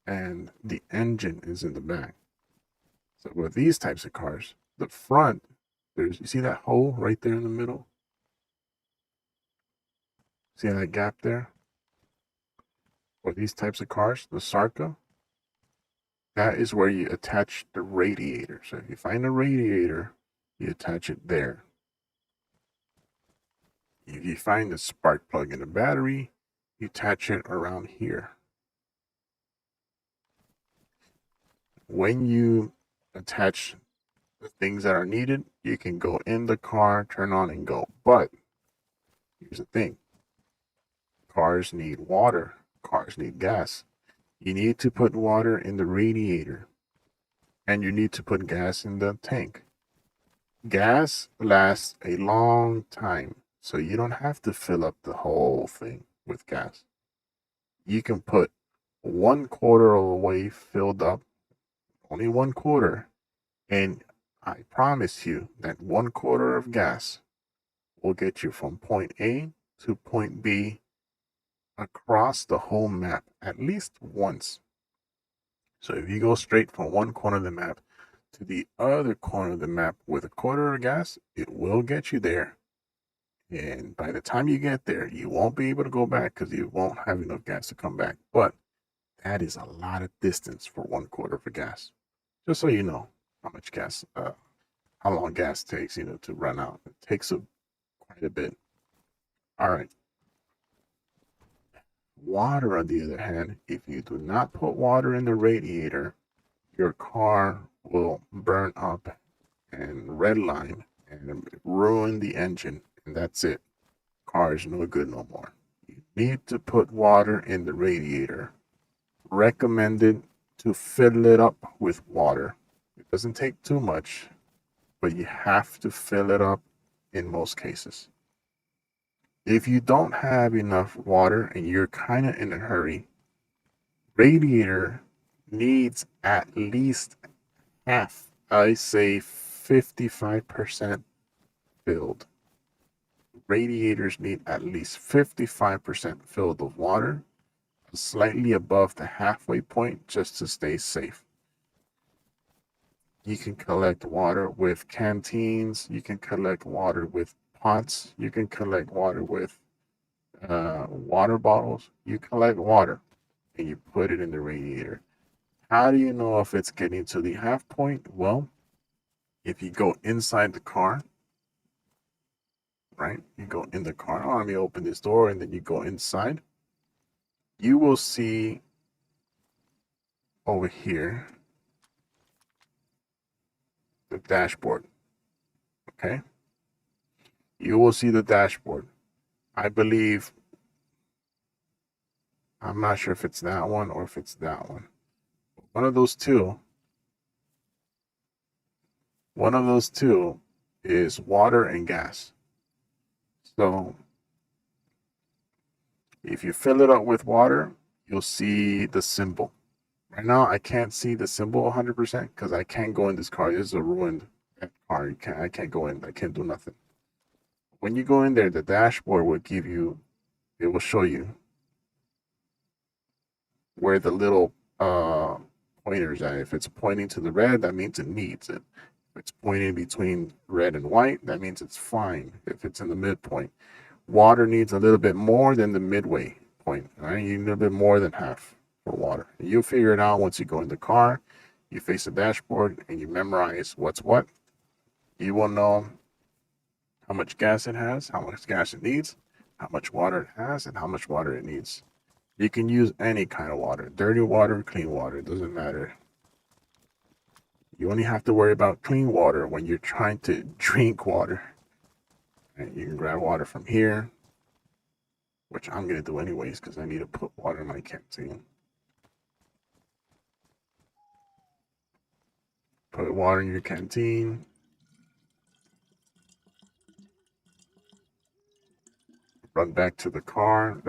Speaker 1: and the engine is in the back. So with these types of cars, the front, you see that hole right there in the middle? See that gap there? For these types of cars, the Sarka, that is where you attach the radiator. So if you find a radiator, you attach it there. If you find the spark plug in the battery, you attach it around here. When you attach the things that are needed, you can go in the car, turn on and go. But here's the thing. Cars need water. Cars need gas. You need to put water in the radiator. And you need to put gas in the tank. Gas lasts a long time. So you don't have to fill up the whole thing with gas. You can put 1/4 of the way filled up, only 1/4, and I promise you that 1/4 of gas will get you from point A to point B across the whole map at least once. So if you go straight from one corner of the map to the other corner of the map with 1/4 of gas, it will get you there. And by the time you get there, you won't be able to go back because you won't have enough gas to come back. But that is a lot of distance for 1/4 of gas. Just so you know how much gas, how long gas takes, to run out. It takes quite a bit. All right. Water, on the other hand, if you do not put water in the radiator, your car will burn up and redline and ruin the engine, and that's it. Car is no good no more. You need to put water in the radiator. Recommended to fill it up with water. It doesn't take too much, but you have to fill it up in most cases. If you don't have enough water and you're kind of in a hurry, radiator needs at least half, I say 55% filled. radiators need at least 55% filled with water, slightly above the halfway point, just to stay safe. You can collect water with canteens. You can collect water with pots. You can collect water with water bottles. You collect water and you put it in the radiator. How do you know if it's getting to the half point? Well, if you go inside the car, right? You go in the car. Oh, let me open this door, and then you go inside. You will see over here the dashboard. Okay? You will see the dashboard. I believe, I'm not sure if it's that one or if it's that one. One of those two is water and gas. So if you fill it up with water, you'll see the symbol. Right now, I can't see the symbol 100% because I can't go in this car. This is a ruined car. I can't go in. I can't do nothing. When you go in there, the dashboard will give you, it will show you where the little pointers are. If it's pointing to the red, that means it needs it. If it's pointing between red and white, that means it's fine. If it's in the midpoint, water needs a little bit more than the midway point. Right? You need a little bit more than half for water. You'll figure it out once you go in the car. You face the dashboard and you memorize what's what. You will know how much gas it has, how much gas it needs, how much water it has, and how much water it needs. You can use any kind of water, dirty water, clean water, it doesn't matter. You only have to worry about clean water when you're trying to drink water. And you can grab water from here, which I'm going to do anyways because I need to put water in my canteen. Put water in your canteen. Run back to the car.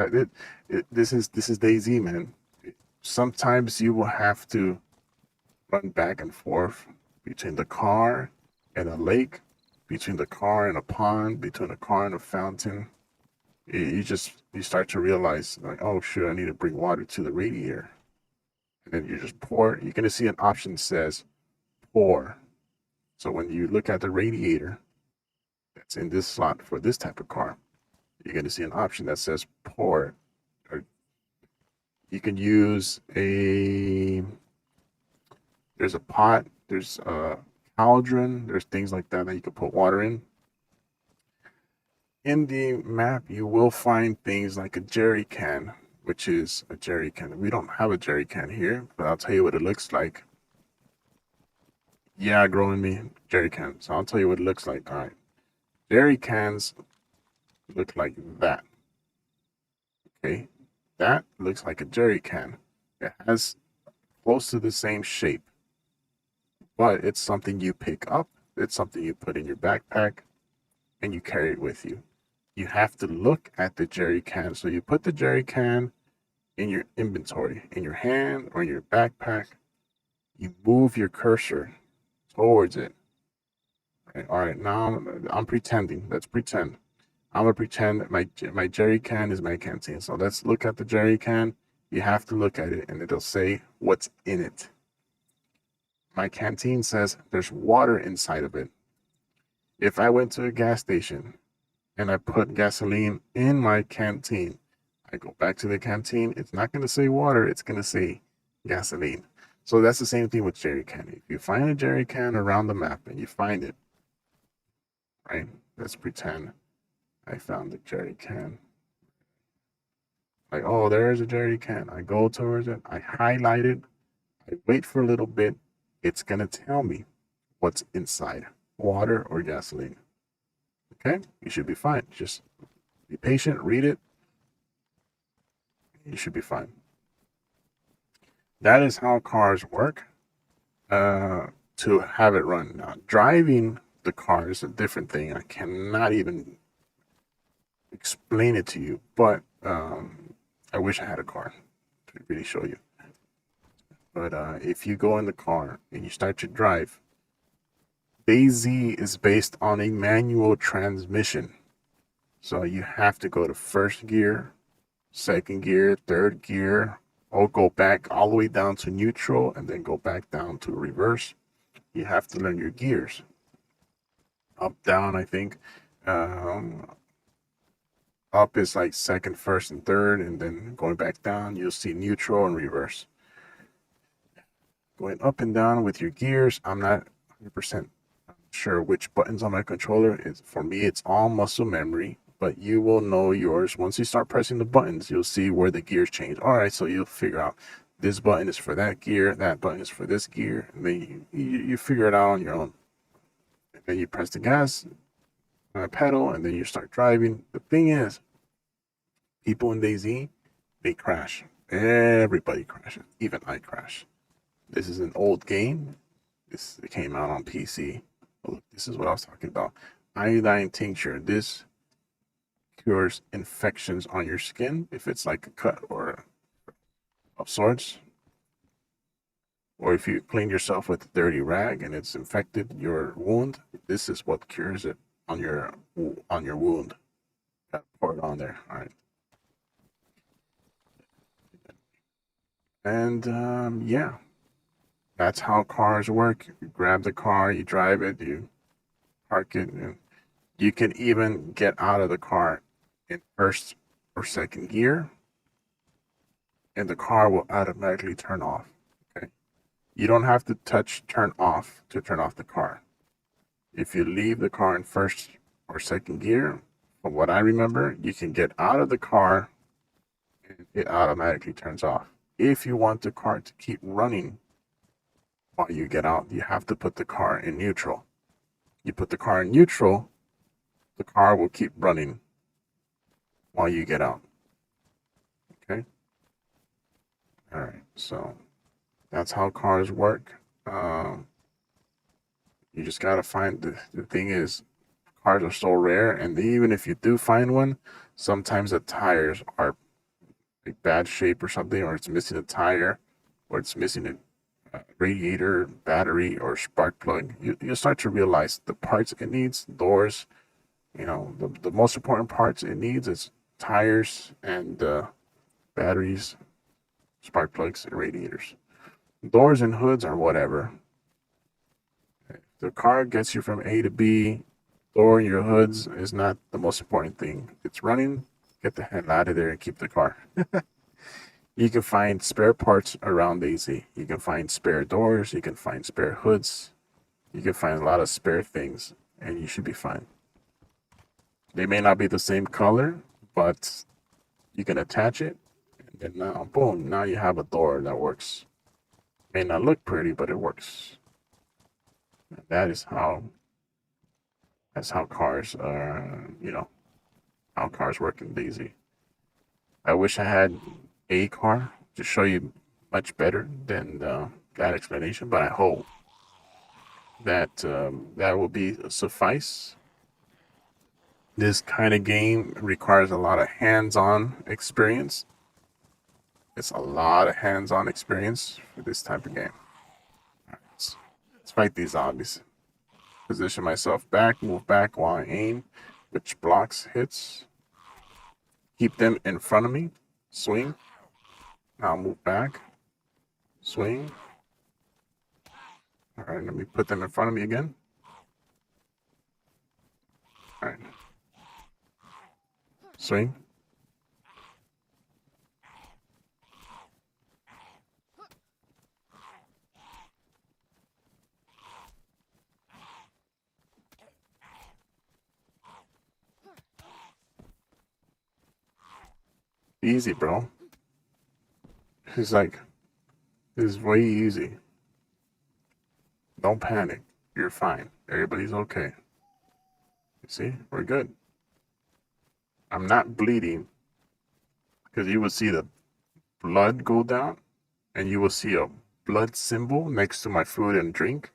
Speaker 1: This is DayZ, man. Sometimes you will have to run back and forth between the car and a lake, between the car and a pond, between a car and a fountain. You start to realize, like, oh shoot, I need to bring water to the radiator. And then you just pour. You're gonna see an option that says pour. So when you look at the radiator that's in this slot for this type of car, you're gonna see an option that says pour. Or you can use there's a pot, there's a cauldron, there's things like that you can put water in. In the map, you will find things like a jerry can, which is a jerry can. We don't have a jerry can here, but I'll tell you what it looks like. Yeah, growing me jerry can. So I'll tell you what it looks like. All right. Jerry cans look like that. Okay. That looks like a jerry can. It has close to the same shape, but it's something you pick up. It's something you put in your backpack and you carry it with you. You have to look at the jerry can. So you put the jerry can in your inventory, in your hand or in your backpack. You move your cursor towards it. Right? All right, now I'm pretending. Let's pretend. I'm gonna pretend that my jerry can is my canteen. So let's look at the jerry can. You have to look at it and it'll say what's in it. My canteen says there's water inside of it. If I went to a gas station and I put gasoline in my canteen, I go back to the canteen, it's not going to say water, it's going to say gasoline. So that's the same thing with jerry can. If you find a jerry can around the map and you find it, right? Let's pretend I found the jerry can. Like, oh, there's a jerry can. I go towards it, I highlight it, I wait for a little bit. It's going to tell me what's inside, water or gasoline. Okay, you should be fine. Just be patient, read it. You should be fine. That is how cars work to have it run. Now, driving the car is a different thing. I cannot even explain it to you, but I wish I had a car to really show you. But if you go in the car and you start to drive, DayZ is based on a manual transmission. So you have to go to first gear, second gear, third gear, or go back all the way down to neutral and then go back down to reverse. You have to learn your gears. Up, down, I think. Um, Up is like second, first, and third, and then going back down, you'll see neutral and reverse. Going up and down with your gears, I'm not 100% sure which buttons on my controller. For me, it's all muscle memory, but you will know yours. Once you start pressing the buttons, you'll see where the gears change. All right, so you'll figure out this button is for that gear, that button is for this gear, and then you figure it out on your own. And then you press the gas pedal, and then you start driving. The thing is, people in DayZ, they crash. Everybody crashes. Even I crash. This is an old game. This came out on PC. Look, this is what I was talking about. Iodine tincture. This cures infections on your skin if it's like a cut or of sorts. Or if you clean yourself with a dirty rag and it's infected your wound, this is what cures it on your wound. Got pour it on there. All right. And yeah, that's how cars work. You grab the car, you drive it, you park it, and you can even get out of the car in first or second gear, and the car will automatically turn off. Okay, you don't have to touch turn off to turn off the car. If you leave the car in first or second gear, from what I remember, you can get out of the car and it automatically turns off. If you want the car to keep running while you get out, you have to put the car in neutral. You put the car in neutral, the car will keep running while you get out. Okay? All right, so that's how cars work. You just gotta find the thing is, cars are so rare, and even if you do find one, sometimes the tires are in bad shape or something, or it's missing a tire, or it's missing a radiator, battery, or spark plug. You start to realize the parts it needs, doors, the most important parts it needs is tires and batteries, spark plugs, and radiators. Doors and hoods are whatever. If the car gets you from A to B, door and your hoods is not the most important thing. It's running, get the hell out of there and keep the car. You can find spare parts around DayZ. You can find spare doors, you can find spare hoods, you can find a lot of spare things, and you should be fine. They may not be the same color, but you can attach it, and then now, boom, now you have a door that works. May not look pretty, but it works. And that's how cars are, how cars work in DayZ. I wish I had a car to show you much better than that explanation, but I hope that that will be suffice. This kind of game requires a lot of hands-on experience. It's a lot of hands-on experience for this type of game. Right, let's fight these zombies. Position myself back, move back while I aim, which blocks hits. Keep them in front of me. Swing. Now move back. Swing. All right, let me put them in front of me again. All right. Swing. Easy, bro. It's like, it's way easy. Don't panic. You're fine. Everybody's okay. You see, we're good. I'm not bleeding because you will see the blood go down and you will see a blood symbol next to my food and drink.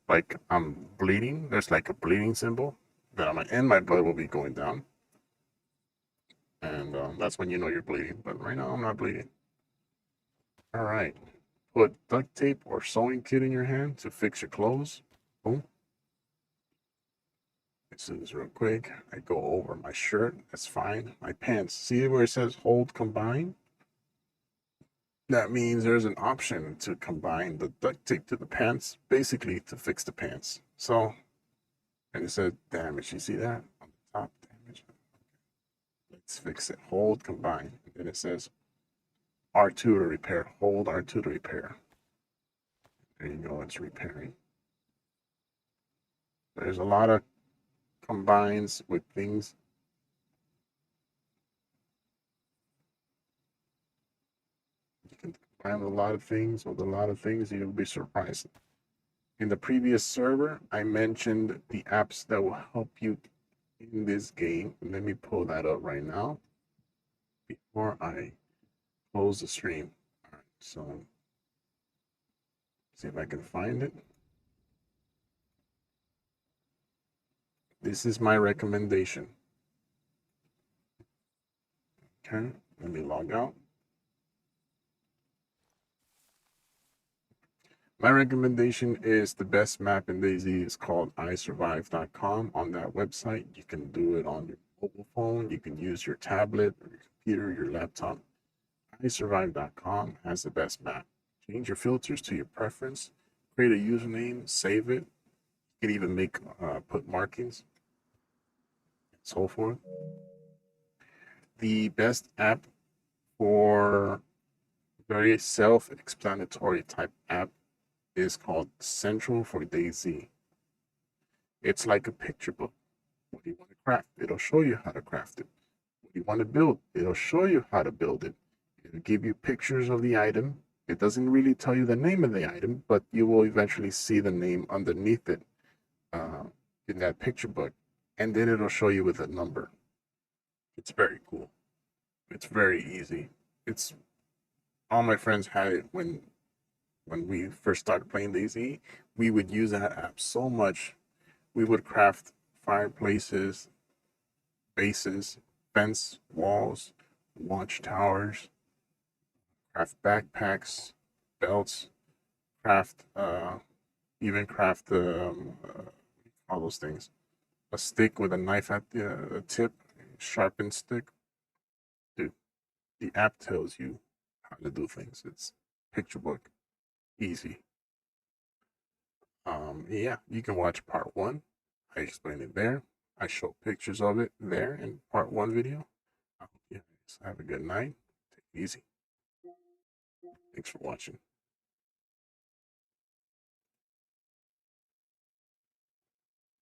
Speaker 1: Like I'm bleeding. There's like a bleeding symbol. And my blood will be going down. And that's when you know you're bleeding. But right now, I'm not bleeding. All right. Put duct tape or sewing kit in your hand to fix your clothes. Boom. Let's do this real quick. I go over my shirt. That's fine. My pants. See where it says hold combine? That means there's an option to combine the duct tape to the pants, basically to fix the pants. So, and it says damage. You see that on the top, damage? Let's fix it. Hold combine. And then it says R2 to repair. Hold R2 to repair. There you go. It's repairing. There's a lot of combines with things. You can combine a lot of things with a lot of things. You'll be surprised. In the previous server, I mentioned the apps that will help you in this game. Let me pull that up right now before I close the stream. All right, so see if I can find it. This is my recommendation. Okay, let me log out. My recommendation is the best map in DayZ is called isurvive.com. On that website, you can do it on your mobile phone. You can use your tablet, or your computer, your laptop. isurvive.com has the best map. Change your filters to your preference. Create a username, save it. You can even make put markings, and so forth. The best app for very self-explanatory type app is called Central for DayZ. It's like a picture book. What do you want to craft? It'll show you how to craft it. What do you want to build? It'll show you how to build it. It'll give you pictures of the item. It doesn't really tell you the name of the item, but you will eventually see the name underneath it in that picture book. And then it'll show you with a number. It's very cool. It's very easy. It's all my friends had it when we first started playing DayZ. We would use that app so much. We would craft fireplaces, bases, fence walls, watchtowers, craft backpacks, belts, craft even craft all those things. A stick with a knife at the tip, sharpened stick. Dude, the app tells you how to do things. It's picture book, easy. Yeah, you can watch part one. I explain it there. I show pictures of it there in part one video. I hope you guys have a good night. Take it easy. Thanks for watching.